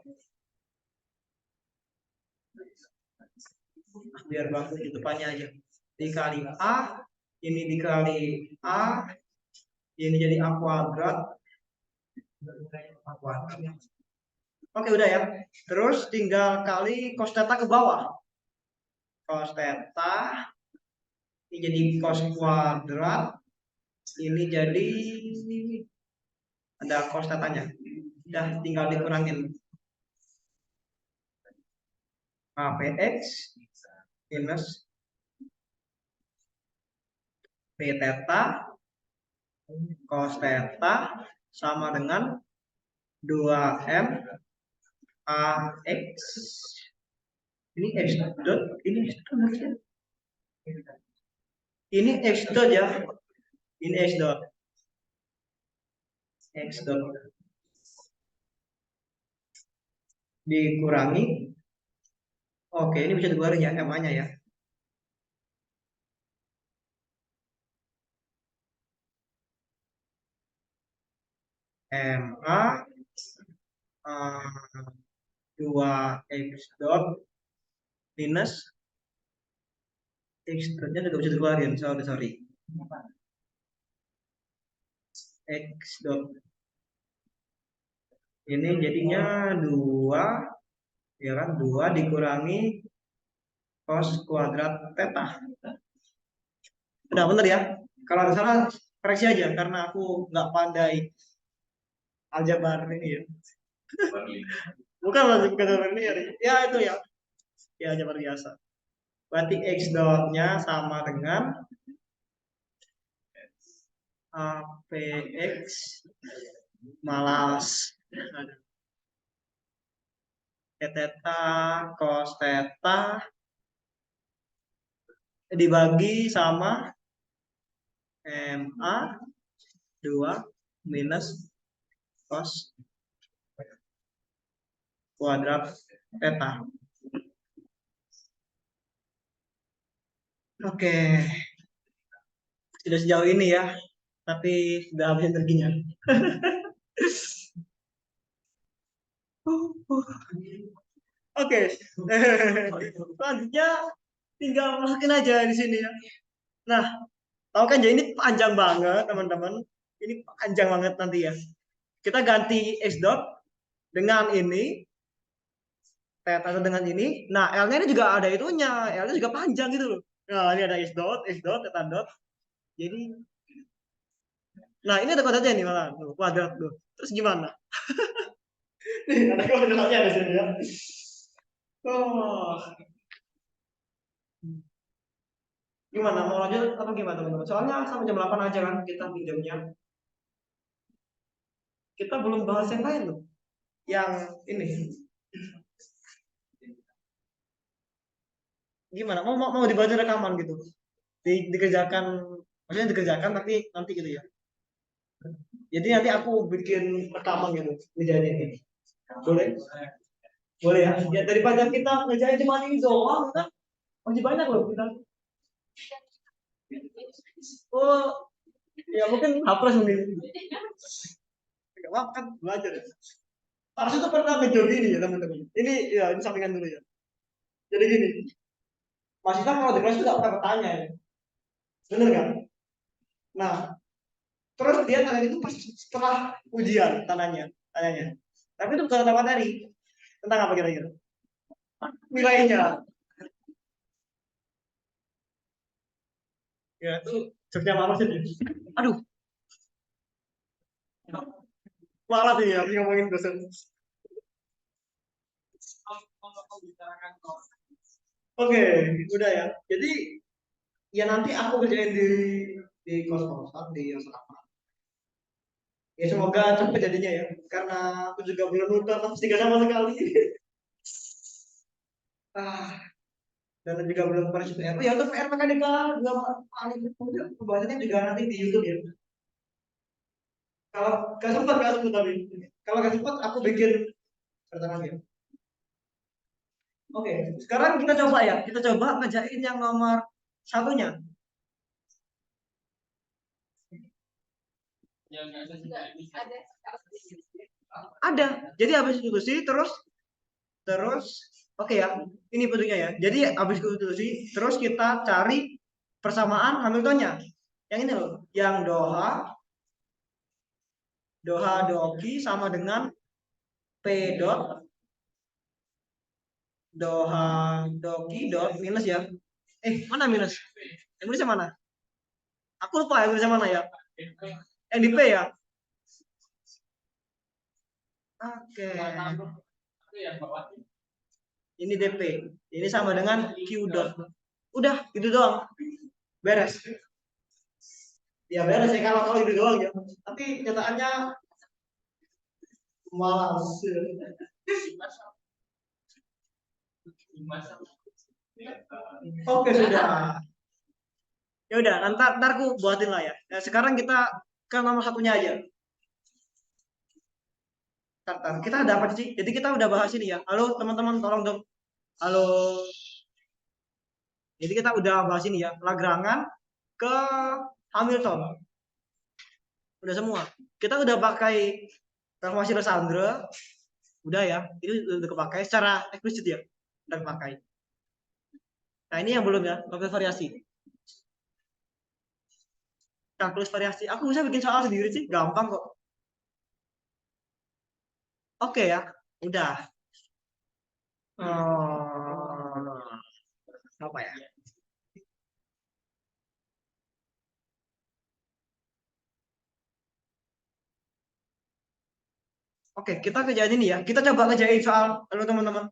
Biar bagus di depannya aja. Dikali A, ini dikali A, ini jadi A kuadrat. A kuadrat. Oke udah ya. Terus tinggal kali cos theta ke bawah. Cos theta ini jadi cos kuadrat. Ini jadi ada cos thetanya. Udah tinggal dikurangin. Px minus P theta cos theta sama dengan 2M AX. Ini X dot, ini X dot harusnya. Ini X dot ya. Ini X dot. X dot dikurangi. Oke, ini bisa dikeluarin ya MA-nya ya. MA 2X dot minus X dotnya juga bisa dikeluarin. Sorry. X dot ini jadinya 2 ya kan 2 dikurangi cos kuadrat theta. Udah bener ya. Kalau ada salah koreksi aja karena aku nggak pandai aljabar ini ya. Bukan aljabar ini ya. Ya itu ya. Ya aljabar biasa. Berarti X dotnya sama dengan PX malas theta cos theta dibagi sama MA 2 minus cos kuadrat theta. Oke, sudah sejauh ini ya, tapi sudah habis energinya. Oke, selanjutnya tinggal masukin aja di sini ya. Nah, tahu kan ya ini panjang banget teman-teman. Ini panjang banget nanti ya. Kita ganti X dot dengan ini, theta dengan ini. Nah, L-nya ini juga ada itunya. L-nya juga panjang gitu loh. Nah, ini ada X dot, theta dot. Jadi, nah ini ada kuadratnya nih malah. Tuh, kuadrat tuh. Terus gimana? Nih, ada kuadratnya di sini ya. Oh, gimana? Mau lanjut apa gimana teman-teman? Soalnya sampai jam 8 aja kan kita pinjamnya. Kita belum bahas yang lain loh. Yang ini. gimana? Mau dibaca rekaman gitu. Dikerjakan, maksudnya dikerjakan tapi nanti gitu ya. Jadi nanti aku bikin rekaman gitu, ngerjain ini. Boleh? Boleh ya? Ya daripada kita ngerjain cuma ini doang, kan masih banyak loh kita. Oh, ya mungkin hapus mungkin. Gak apa kan belajar ya. Harusnya tuh pernah video gini ya teman-teman. Ini ya ini sampingan dulu ya. Jadi gini, Mas Ita kalau di kelas itu gak pernah bertanya ya. Bener kan? Nah, terus dia tanya itu pas setelah ujian tanyanya. Tapi itu bukan tentang materi. Tentang apa kira-kira? Nilainya. Ya itu joknya mama sih. Aduh, malah sih ya ngomongin dosen. Oke, udah ya. Jadi ya nanti aku kerjain di kos-kosan di asrama. Ya semoga cepet jadinya ya. Karena aku juga belum nonton kelas 3 sama sekali. Ah, dan juga belum pernah PR. Oh ya untuk PR mekanika juga paling pembahasannya juga nanti di YouTube ya. Kalau gak sempat tapi kalau gak sempat aku bikin pertanyaan ya. Oke, sekarang kita coba ya. Kita coba ngejain yang nomor satunya. Ada. Jadi habis institusi terus terus oke ya. Ini bentuknya ya. Jadi habis institusi terus kita cari persamaan Hamiltonnya. Yang ini loh, yang Doha Doki sama dengan P dot Doha Doki dot minus ya. Mana minus? Yang minusnya mana? Aku lupa yang minusnya mana ya. Yang di P ya. Oke. Ini DP. Ini sama dengan Q dot. Udah, itu doang. Beres. Ya beres ya kalau itu doang ya. Tapi kenyataannya malas. Oke sudah. Ya udah, ntar aku buatin lah ya. Nah, sekarang kita ke nomor satunya aja. Ntar. Kita ada apa sih? Jadi kita udah bahas ini ya. Halo teman-teman, tolong dong. Halo. Jadi kita udah bahas ini ya. Lagrangan ke Hamilton. Udah semua. Kita udah pakai transformasi Lesandre. Udah ya. Itu udah kepakai secara eksplisit ya. Udah kepakai. Nah ini yang belum ya. Kalkulus variasi. Kalkulus variasi. Aku bisa bikin soal sendiri sih. Gampang kok. Oke ya. Udah. Oh, apa ya? Oke, kita kerjain ini ya. Kita coba kerjain soal. Halo teman-teman.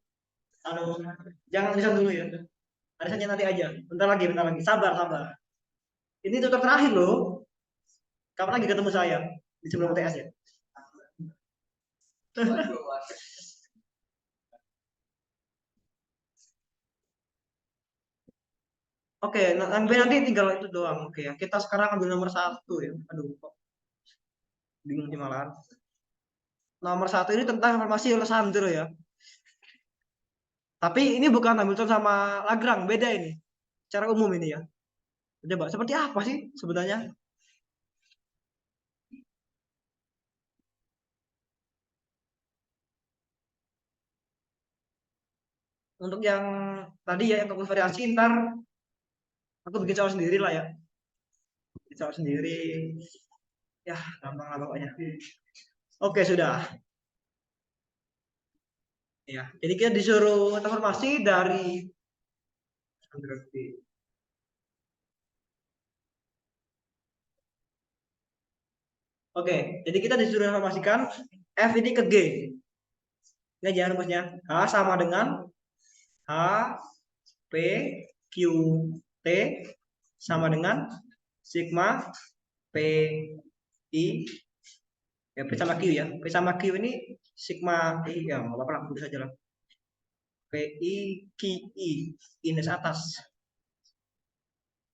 Halo. Jangan lihat dulu ya. Arisannya nanti aja. Bentar lagi, bentar lagi. Sabar, sabar. Ini tutor terakhir loh. Kapan lagi ketemu saya? Di sebelum UTS ya. Oke, nanti tinggal itu doang. Oke ya. Kita sekarang ambil nomor satu ya. Aduh, kok bingung sih malahan. Nomor satu ini tentang informasi Alessandro ya. Tapi ini bukan Hamilton sama Lagrange, beda ini. Secara umum ini ya. Coba, seperti apa sih sebenarnya? Untuk yang tadi ya, yang kalkulus variasi, ntar aku bikin soal sendiri lah ya. Bikin soal sendiri. Ya, gampang lah pokoknya. Oke, sudah. Ya, jadi kita disuruh informasi dari Oke, jadi kita disuruh informasikan F ini ke G. Ini jangan rumusnya. H sama dengan H P Q T sama dengan sigma P I ya P sama Q ya. P sama Q ini sigma I ya nggak apa-apa lah, tulis aja lah. PI QI minus atas.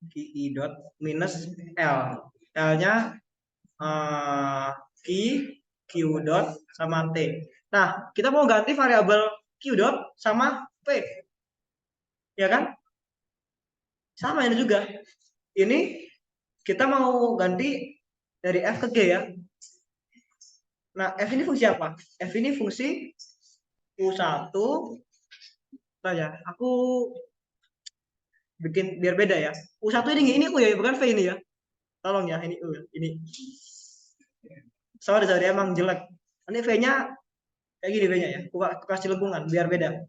QI dot minus L. L-nya Q, Q dot sama T. Nah, kita mau ganti variabel Q dot sama P. Ya kan? Sama ini juga. Ini kita mau ganti dari F ke G ya. Nah, F ini fungsi apa? F ini fungsi U1. Nah ya, aku bikin biar beda ya. U1 ini U ya, bukan V ini ya. Tolong ya, ini U ya. Ini. Sorry, emang jelek. Ini V-nya kayak gini V-nya ya. Aku kasih lengkungan biar beda.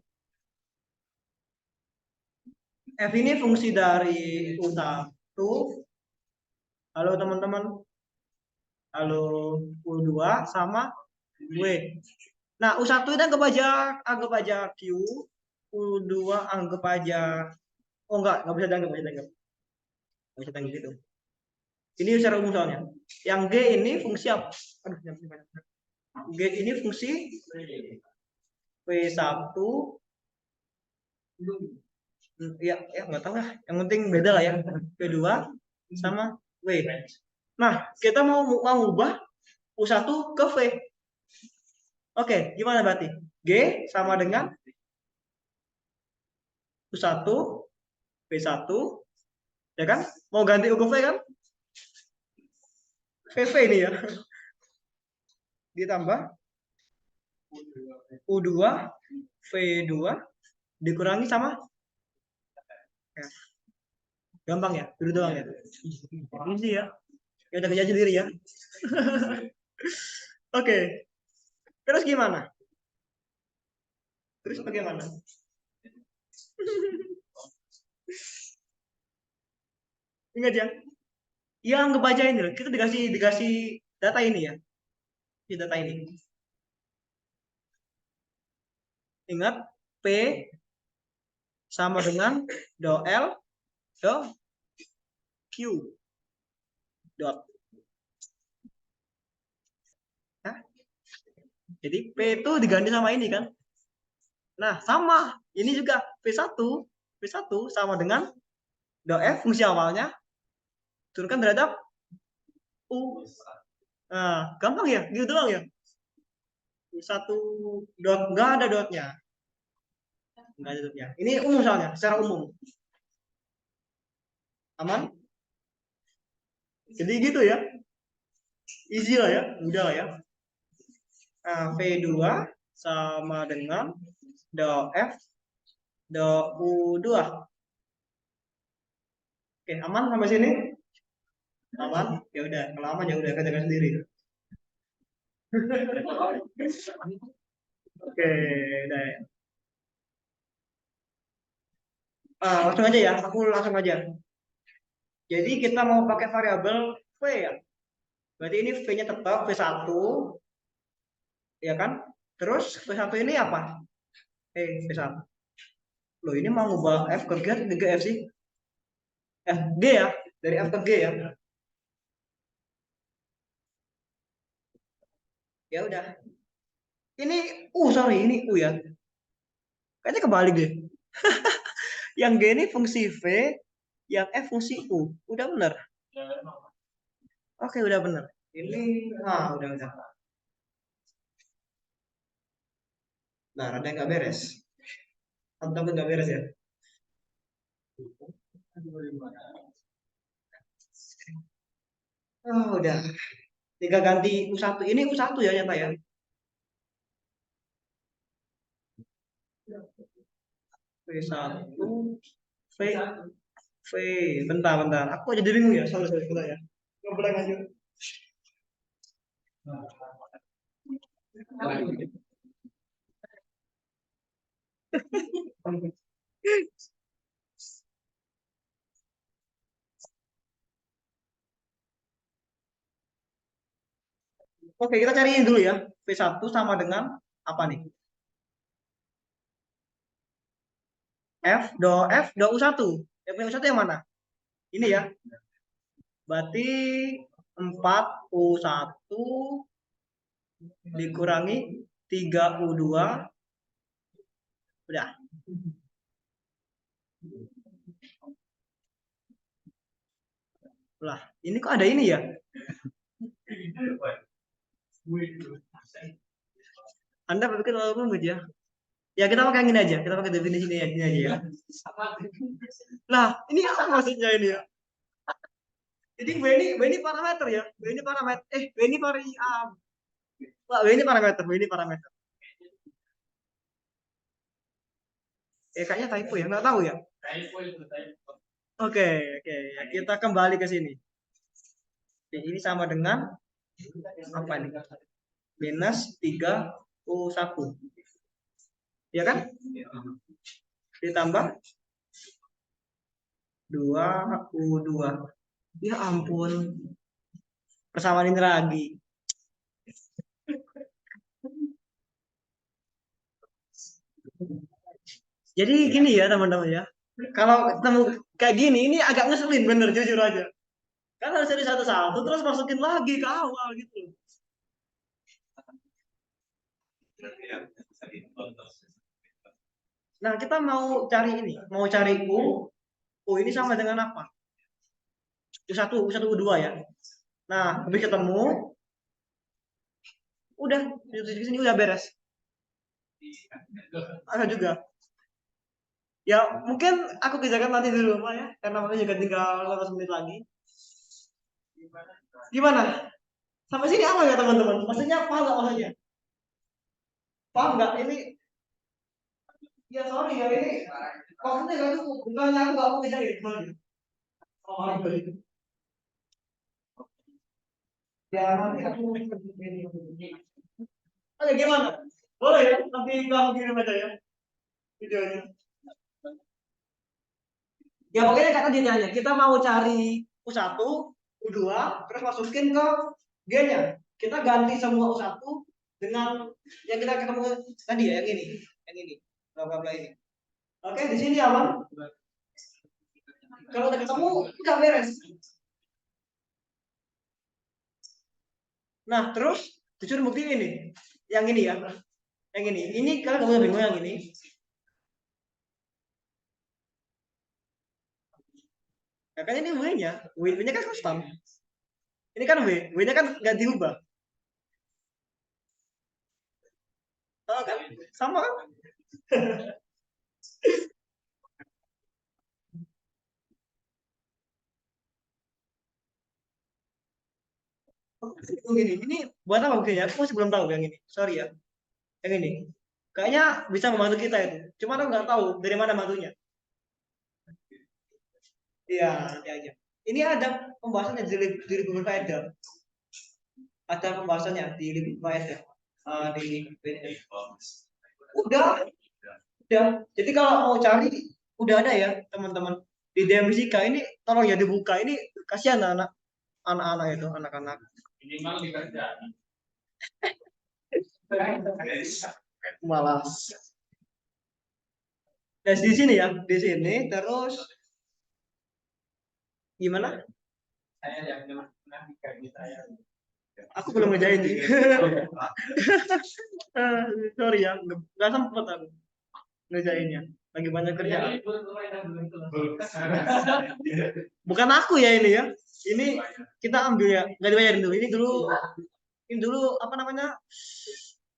F ini fungsi dari U1. Halo teman-teman. Halo U2 sama W. Nah, U1 itu anggap aja Q, U2 anggap aja enggak bisa dianggap, Enggak bisa dianggap gitu. Ini secara umum soalnya. Yang G ini fungsi apa? Aduh, G ini fungsi P1. Ya, nggak tahu lah. Yang penting beda lah ya. P2 sama W. Nah, kita mau ubah U1 ke V. Oke, gimana berarti? G sama dengan U1, V1, ya kan? Mau ganti U ke V kan? VV ini ya. Ditambah U2, V2 dikurangi sama F. Gampang ya? Dulu doang ya? Ini sih ya. Ya udah kerja sendiri ya. Oke. Terus gimana? Terus bagaimana? Ingat ya? Ya anggap aja ini loh. Kita dikasih data ini ya. Di data ini. Ingat P sama dengan do L do Q dot. Nah, jadi P itu diganti sama ini kan. Nah, sama. Ini juga P1. P1 sama dengan do F fungsi awalnya turunkan terhadap U. Nah, gampang ya? Gitu doang ya? Satu dot, nggak ada dotnya. Nggak ada dotnya. Ini umum soalnya, secara umum. Aman? Jadi gitu ya. Easy lah ya, mudah lah ya. Nah, V2 sama dengan do F do U2. Oke, aman sampai sini? Aman? Ya udah, kalau aman ya udah kerjakan sendiri. Oke, udah ya. Langsung aja ya, aku langsung aja. Jadi kita mau pakai variabel V ya. Berarti ini V-nya tetap V1, ya kan? Terus V1 ini apa? V1. Loh, ini mau ngubah F ke G atau ke F sih? G ya, dari F ke G ya. Ya udah. Ini sorry, ini U ya. Kayaknya kebalik deh. Yang G ini fungsi V, yang F fungsi U. Udah bener. Oke, udah bener. Ini, udah. Nah, ada yang nggak beres. Atau nggak beres ya? Udah. Tinggal ganti U1. Ini U1 ya nyata ya. V1, V, V. Bentar. Aku jadi bingung ya. Sorry, bentar ya. Ngobrol aja. Oke, kita cari dulu ya. V1 sama dengan apa nih? F do U1. F U1 yang mana? Ini ya. Berarti 4U1 dikurangi 3U2. Udah. Lah, ini kok ada ini ya? Anda berpikir terlalu rumit ya? Ya kita pakai yang ini aja, kita pakai definisi ini aja ya. Lah, ini apa maksudnya ini ya? Jadi B ini parameter ya, B ini parameter, B ini variabel. Pak, B ini parameter, B ini parameter. Kayaknya typo ya, nggak tahu ya. Oke, oke, kita kembali ke sini. Ini sama dengan apa nih? Minus 3U1. Ya kan? Ditambah 2U2. Ya ampun. Persamaan ini lagi. Jadi gini ya teman-teman ya. Kalau ketemu kayak gini, ini agak ngeselin bener jujur aja. Kan harus dari satu-satu terus masukin lagi ke awal gitu. Nah, kita mau cari ini, mau cari U. U ini sama dengan apa? U1, U1, U2 ya. Nah, habis ketemu, udah di sini udah beres. Ada juga. Ya, mungkin aku kerjakan nanti di rumah ya, karena waktu juga tinggal 15 menit lagi. Gimana? Sampai sini apa ya teman-teman? Maksudnya paham nggak maksudnya? Paham nggak? Ini ya sorry ya ini maksudnya nggak cukup. Bukannya aku nggak mau kerjain, sorry. Oh, itu. Ya nanti aku oke gimana? Boleh ya? Nanti kamu kirim aja ya videonya. Ya pokoknya kata dia nanya, kita mau cari U1, U2, terus masukin ke G-nya. Kita ganti semua U1 dengan yang kita ketemu tadi ya, yang ini, bla bla bla ini. Oke, di sini aman. Kalau udah ketemu, udah beres. Nah, terus disuruh bukti ini, yang ini ya, yang ini. Ini kalian nggak boleh bingung yang ini. Ya kan ini W-nya, W-nya kan konstan. Ini kan W, W-nya kan nggak diubah. Oh, kan? Sama kan? Ini buat apa mungkin ya? Aku masih belum tahu yang ini. Sorry ya. Yang ini. Kayaknya bisa membantu kita itu. Cuma aku nggak tahu dari mana bantunya. Iya, nanti aja. Ini ada pembahasannya di Google Faedah. Ada pembahasannya di Google Faedah. Udah, udah. Jadi kalau mau cari, udah ada ya teman-teman. Di DM Fisika ini tolong ya dibuka. Ini kasihan anak-anak itu, anak-anak. Minimal dikerjain. Malas. Nah, di sini ya, di sini terus gimana? Saya yang pernah digaji saya. Aku belum ngerjain sih. Sorry ya, nggak sempet aku ngerjainnya. Lagi banyak kerjaan. Bukan aku ya ini ya. Ini kita ambil ya, nggak dibayarin dulu. Ini dulu apa namanya?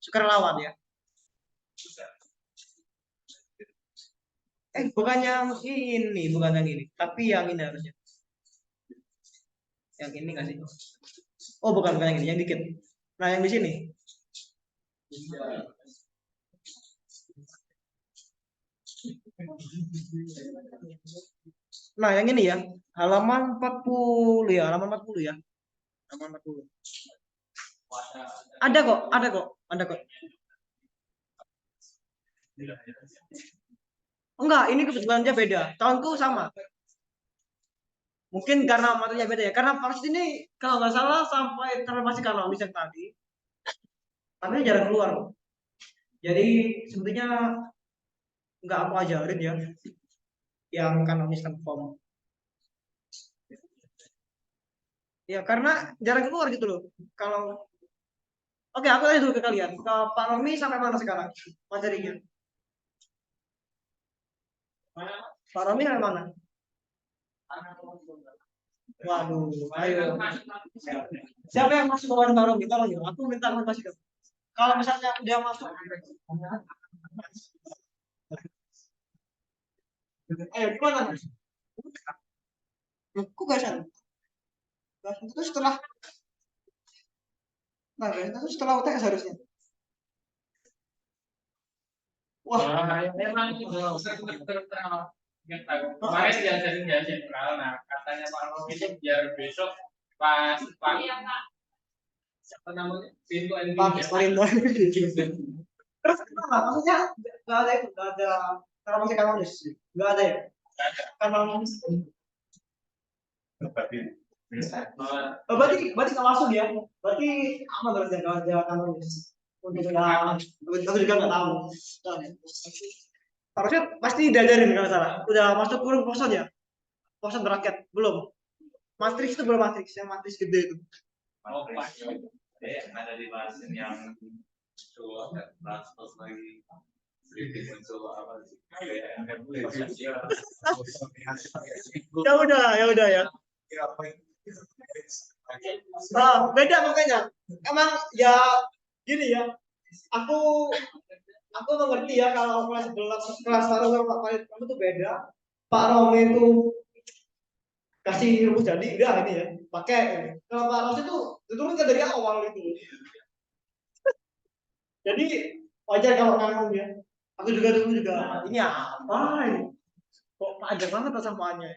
Sukarelawan ya. Bukannya ini, bukan yang ini, tapi yang ini harusnya. Yang ini nggak sih? Oh, bukan yang ini, yang dikit. Nah, yang di sini. Nah, yang ini ya, halaman 40 ya, halaman 40 ya. Halaman 40. Ada kok, ada kok, ada kok. Enggak, ini kebetulannya beda. Tahunku sama. Mungkin karena materinya beda ya. Karena Paris ini kalau nggak salah sampai masih kanonis yang tadi. Tapi jarang keluar. Jadi sebetulnya nggak aku ajarin ya. Yang kanonis form. Ya karena jarang keluar gitu loh. Kalau Oke, aku tanya dulu ke kalian. Ke Pak Romi sampai mana sekarang materinya? Pak Romi yang mana? Waduh, ayo. Siapa yang masuk ke warung Pak Romi? Tolong ya, aku minta masuk. Kalau misalnya dia masuk, ayo gimana? Kok gak ada? Itu setelah, nah itu setelah UTS harusnya. Wah, memang itu kemarin diajarin ya sentral. Nah, katanya Pak Romi itu biar besok pas apa namanya pintu terus kenapa? Maksudnya nggak ada itu, nggak ada kalau masih kanonis, nggak ada ya? Kanonis. Oh, berarti nggak masuk ya? Berarti apa berarti nggak ada kanonis? Untuk yang aku juga nggak tahu. Harusnya pasti diajarin kalau salah. Udah masuk kurung poson ya? Poson beraket belum? Matrix itu belum matrix, yang matrix gede itu. Oh, ada di bahasan yang coba transport lagi sedikit mencoba apa sih? Ya udah ya. Nah, beda makanya. Emang ya gini ya. Aku mengerti ya kalau kelas 11 kelas 1 sama Pak Khalid kamu tuh beda. Pak Romi itu kasih rumus jadi enggak ini ya pakai ini. Kalau Pak Romi itu diturunkan dari awal itu. Jadi wajar kalau kamu ya. Aku juga dulu juga ini apa ini? Kok panjang banget samaannya?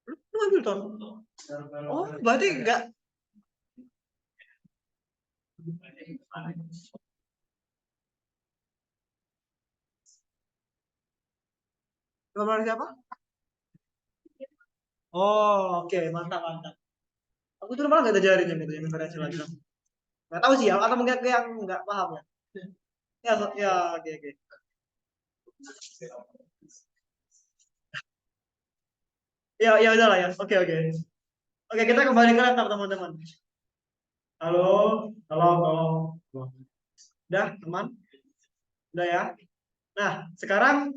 Lu ambil ton. Oh, berarti enggak. Gambar siapa? Oh, oke, mantap mantap. Aku tuh malah nggak diajarin yang itu yang referensi lagi. Nggak tahu sih ya, atau mungkin aku yang nggak paham ya. Ya, ya, oke oke. Ya, ya udahlah ya. Oke oke. Oke, kita kembali ke laptop teman-teman. Halo, halo, halo. Udah, teman? Udah ya. Nah, sekarang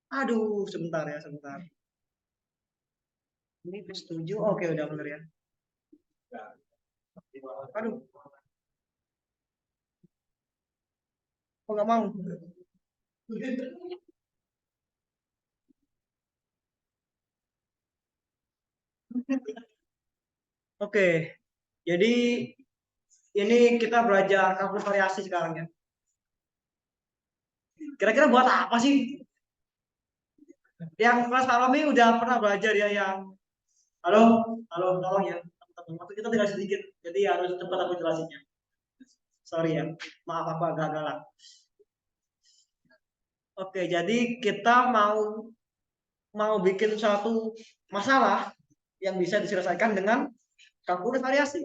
aduh, sebentar ya, sebentar. Ini setuju. Oke, udah bener ya. Aduh, kok nggak mau? Oke, jadi ini kita belajar kalkulus variasi sekarang ya. Kira-kira buat apa sih? Yang kelas Romi udah pernah belajar ya yang halo, halo, tolong ya. Teman-teman, waktu kita tinggal sedikit, jadi harus cepat aku jelasinnya. Sorry ya, maaf aku agak galak. Oke, jadi kita mau bikin suatu masalah yang bisa diselesaikan dengan kalkulus variasi.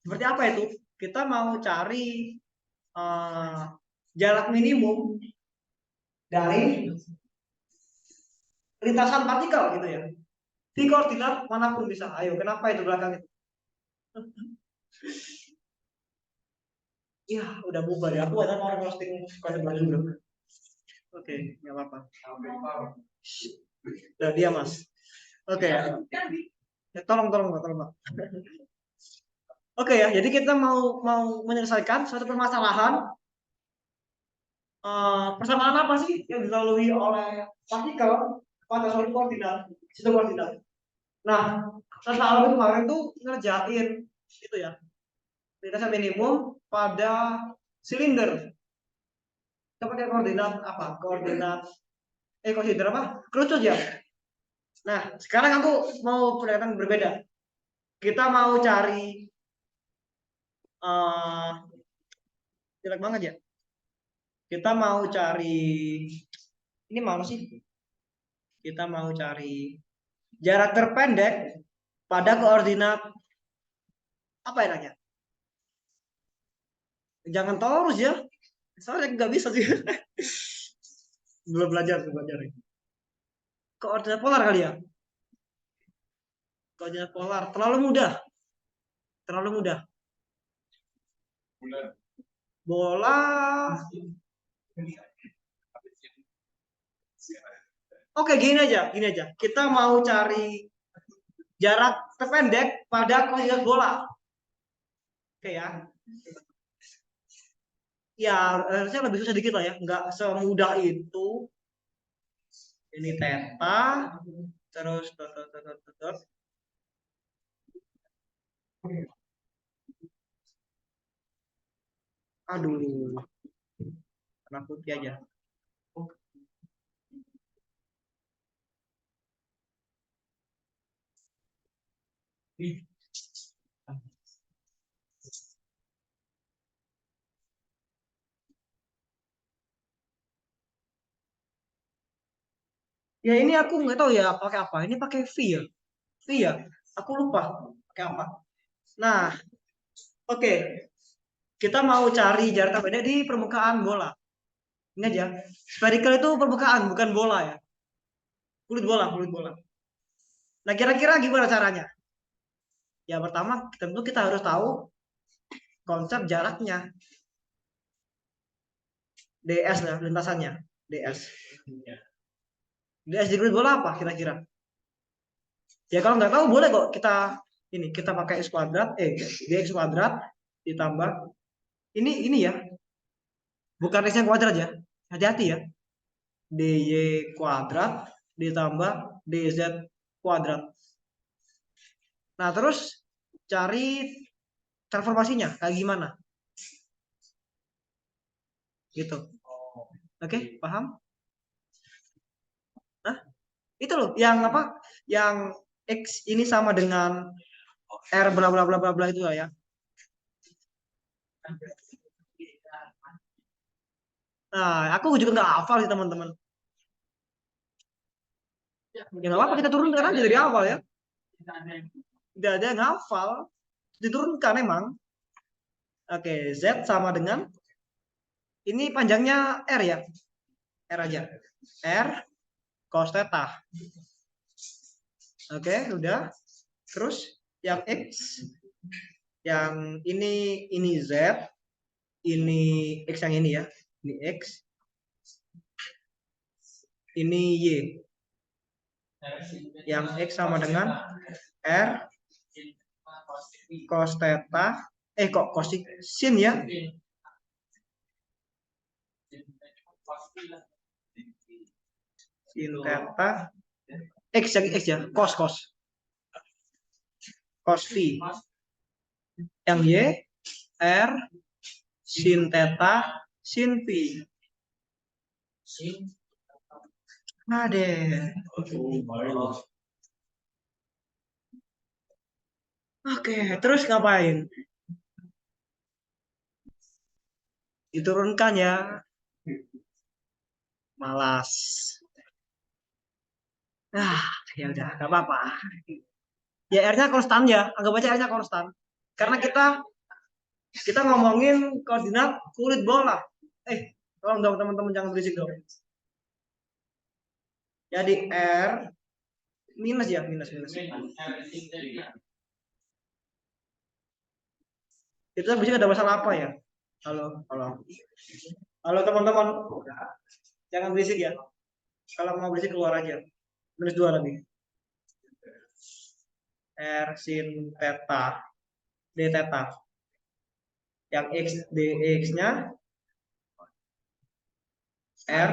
Seperti apa itu? Kita mau cari jarak minimum dari lintasan partikel gitu ya. Di koordinat manapun bisa. Ayo, kenapa itu belakang itu? Ya, udah bubar ya. Aku ada mau posting kode baru juga. Oke, nggak apa-apa. Udah dia mas. Oke. Ya, tolong, Pak. Oke ya, jadi kita mau menyelesaikan suatu permasalahan. Persamaan apa sih yang dilalui oleh partikel pada suatu koordinat, sistem koordinat? Nah, saya kemarin tuh ngerjain itu ya, lintasan minimum pada silinder. Kita pakai koordinat apa? Koordinat apa? Kerucut ya. Nah, sekarang aku mau pendekatan berbeda. Kita mau cari jelek banget ya. Kita mau cari ini mana sih? Kita mau cari jarak terpendek pada koordinat apa enaknya? Jangan torus ya. Soalnya nggak bisa sih. Belum belajar. Koordinat polar kali ya. Koordinat polar terlalu mudah. Bola. Oke, gini aja. Kita mau cari jarak terpendek pada koordinat bola. Oke ya. Ya, harusnya lebih susah dikit lah ya. Nggak semudah itu. Ini theta. Terus dot. Aduh. Warna putih aja. Ya ini aku nggak tahu ya pakai apa. Ini pakai V ya. V ya. Aku lupa pakai apa. Nah, oke. Kita mau cari jarak terpendek di permukaan bola. Ini aja. Spherical itu permukaan, bukan bola ya. Kulit bola. Nah, kira-kira gimana caranya? Ya, pertama tentu kita harus tahu konsep jaraknya. DS lah, lintasannya. DS. DS di kulit bola apa kira-kira? Ya kalau nggak tahu boleh kok kita pakai X kuadrat, dx kuadrat ditambah ini ya, bukan X-nya kuadrat ya. Hati-hati ya. dy kuadrat ditambah dz kuadrat. Nah, terus cari transformasinya kayak gimana? Gitu. Oke, paham? Nah, itu loh yang apa? Yang X ini sama dengan R bla bla bla bla bla itu lah ya. Nah, aku juga nggak hafal sih teman-teman. Ya nggak apa-apa kita turunkan aja dari awal ya. Tidak ada yang hafal, diturunkan emang. Oke, Z sama dengan ini panjangnya R ya. R aja. R cos theta. Oke, udah. Terus yang X yang ini Z, ini X yang ini ya. Ini X. Ini Y. Yang X sama dengan R cos theta. Kok sin ya? Sin theta. X ya. Cos. Cos V. Yang Y R sin theta sin V. Ada. Oke, terus ngapain? Diturunkan ya. Malas. Ya udah, nggak apa-apa. Ya R-nya konstan ya, anggap aja R-nya konstan. Karena kita ngomongin koordinat kulit bola. Tolong dong teman-teman jangan berisik dong. Jadi R minus ya, minus. Itu bisa ada masalah apa ya? Halo teman-teman, jangan berisik ya. Kalau mau berisik keluar aja. Minus 2 lagi. R sin theta d theta. Yang X dx-nya R.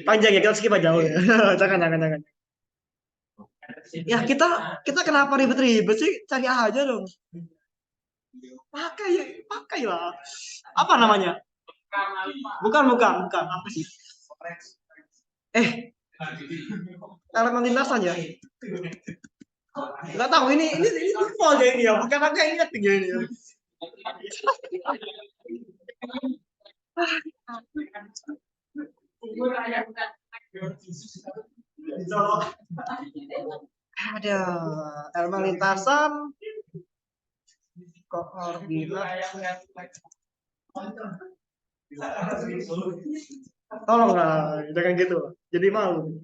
Panjang ya, kita skip aja. Jangan. Ya kita kenapa ribet-ribet sih? Cari aja dong. Pakai lah. Apa namanya? Bukan. Apa sih? Elemen lintasan ya? Nggak tahu ini default ya ini ya. Bukan aku yang ingat ya ini. Ada elemen lintasan koordinat. Tolonglah, jangan gitu. Jadi malu.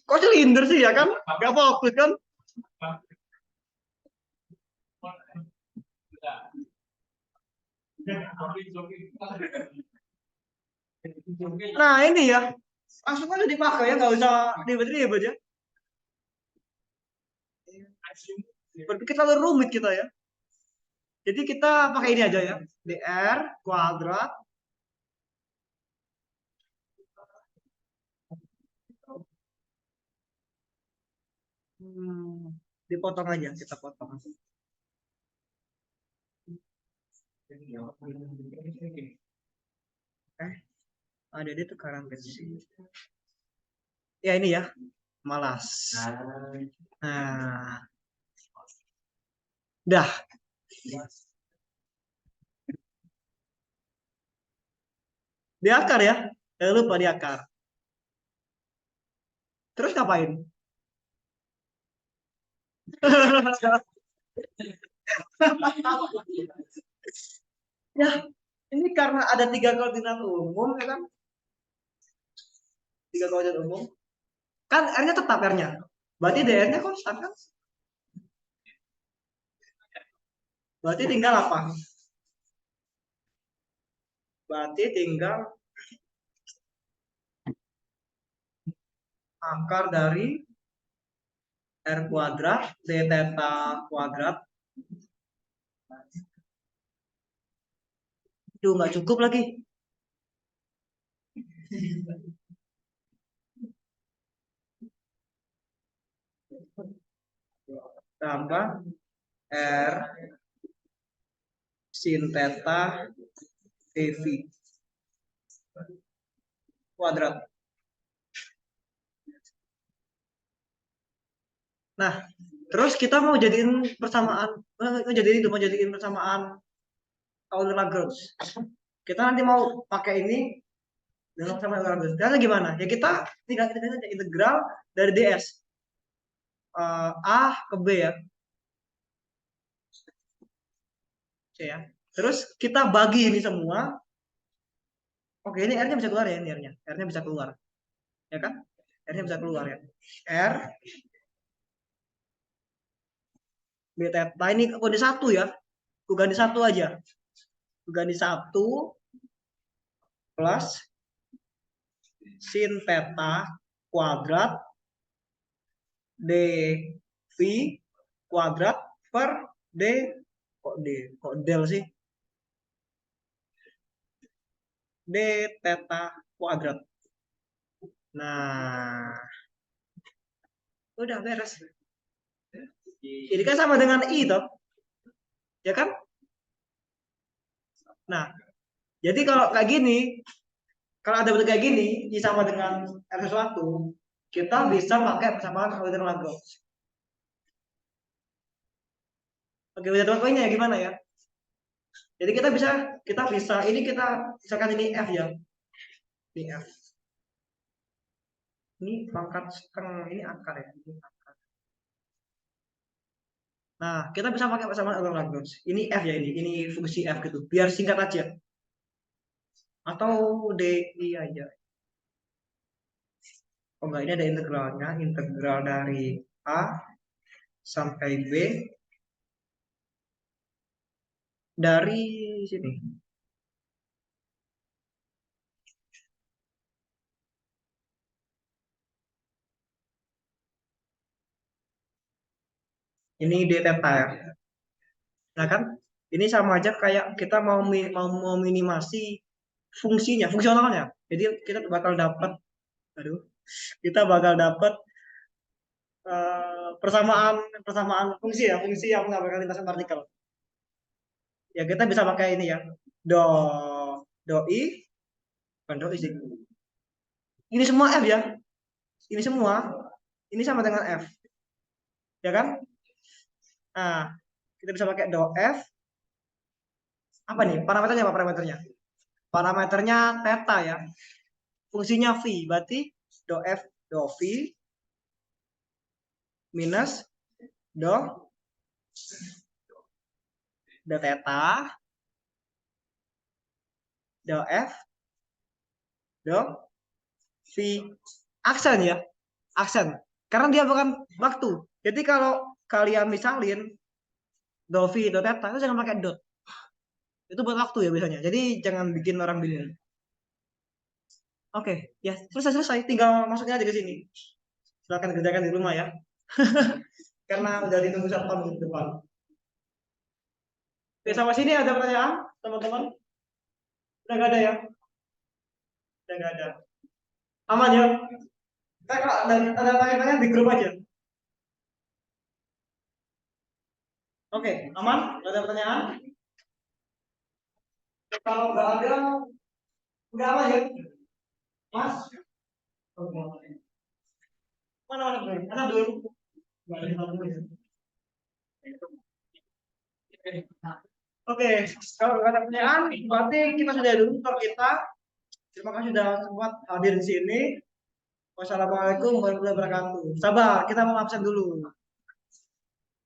Kok silinder sih ya kan? Gak fokus kan? Nah ini ya, langsung aja dipakai ya, nggak usah ribet-ribet ya. Berpikir terlalu rumit kita ya. Jadi kita pakai ini aja ya, dr kuadrat dipotong aja, kita potong. Ada di tekanan kecil. Ya ini ya, malas. Nah, dah. Di akar ya, jangan lupa di akar. Terus ngapain? Ya, ini karena ada 3 koordinat umum ya kan? 3 koordinat umum. Kan R-nya tetap R-nya. Berarti DR-nya konstan kan? Berarti tinggal apa? Berarti tinggal akar dari R kuadrat D theta kuadrat. Itu nggak cukup lagi. Tambah R sin theta dV kuadrat. Nah, terus kita mau jadiin persamaan, mau jadiin persamaan Euler Lagrange. Kita nanti mau pakai ini dengan sama Euler Lagrange. Caranya gimana? Ya kita tinggal integral dari ds A ke B ya. C ya. Terus kita bagi ini semua. Oke, ini R-nya bisa keluar ya, ini R-nya. R-nya bisa keluar. Ya kan? R-nya bisa keluar ya. R B theta. Nah, ini kode 1 ya. Gue ganti 1 aja. Gue ganti 1 plus sin theta kuadrat dV kuadrat per D kok del sih, D theta kuadrat. Nah, udah beres. Ini kan sama dengan I toh, ya kan? Nah, jadi kalau kayak gini, kalau ada bentuk kayak gini, I sama dengan R sesuatu, kita bisa pakai persamaan Euler Lagrange. Oke, udah teman poinnya ya gimana ya? Jadi kita bisa ini kita misalkan ini F ya, ini F. Ini pangkat setengah, ini akar ya, ini akar. Nah, kita bisa pakai persamaan Euler Lagrange. Ini F ya, ini fungsi F gitu. Biar singkat aja. Atau DI aja. Oh enggak, ini ada integralnya. Integral dari A sampai B dari sini. Ini D theta ya. Nah kan, ini sama aja kayak kita mau minimasi fungsinya, fungsionalnya. Jadi kita bakal dapat, aduh, kita bakal dapat persamaan persamaan fungsi ya, fungsi yang mengabarkan lintasan partikel. Ya kita bisa pakai ini ya, do i, bukan do i sih. Ini semua F ya, ini semua, ini sama dengan F, ya kan? Nah, kita bisa pakai do F. Apa nih parameternya? Apa parameternya? Parameternya theta ya. Fungsinya v, berarti do F do v minus do theta do F do v. aksen ya, aksen. Karena dia bukan waktu. Jadi kalau kalian misalin Dovi, Doteta, itu jangan pakai dot. Itu buat waktu ya biasanya. Jadi jangan bikin orang bingung. Oke, ya selesai. Tinggal masuknya aja ke sini. Silakan kerjakan di rumah ya. Karena udah ditunggu satpam di depan. Oke, sampai sini ada pertanyaan, teman-teman? Udah nggak ada ya? Udah nggak ada. Aman ya? Kita kalau ada tanya-tanya di grup aja. Oke, aman? Nggak ada pertanyaan? Kalau nggak ada, udah aman ya? Mas? Oke. Mana dulu? Mana dulu? Nggak ada yang dulu ya. Oke, kalau nggak ada pertanyaan, berarti kita sudah dulu untuk kita. Terima kasih sudah sempat hadir di sini. Wassalamualaikum warahmatullahi wabarakatuh. Sabar, kita mau absen dulu.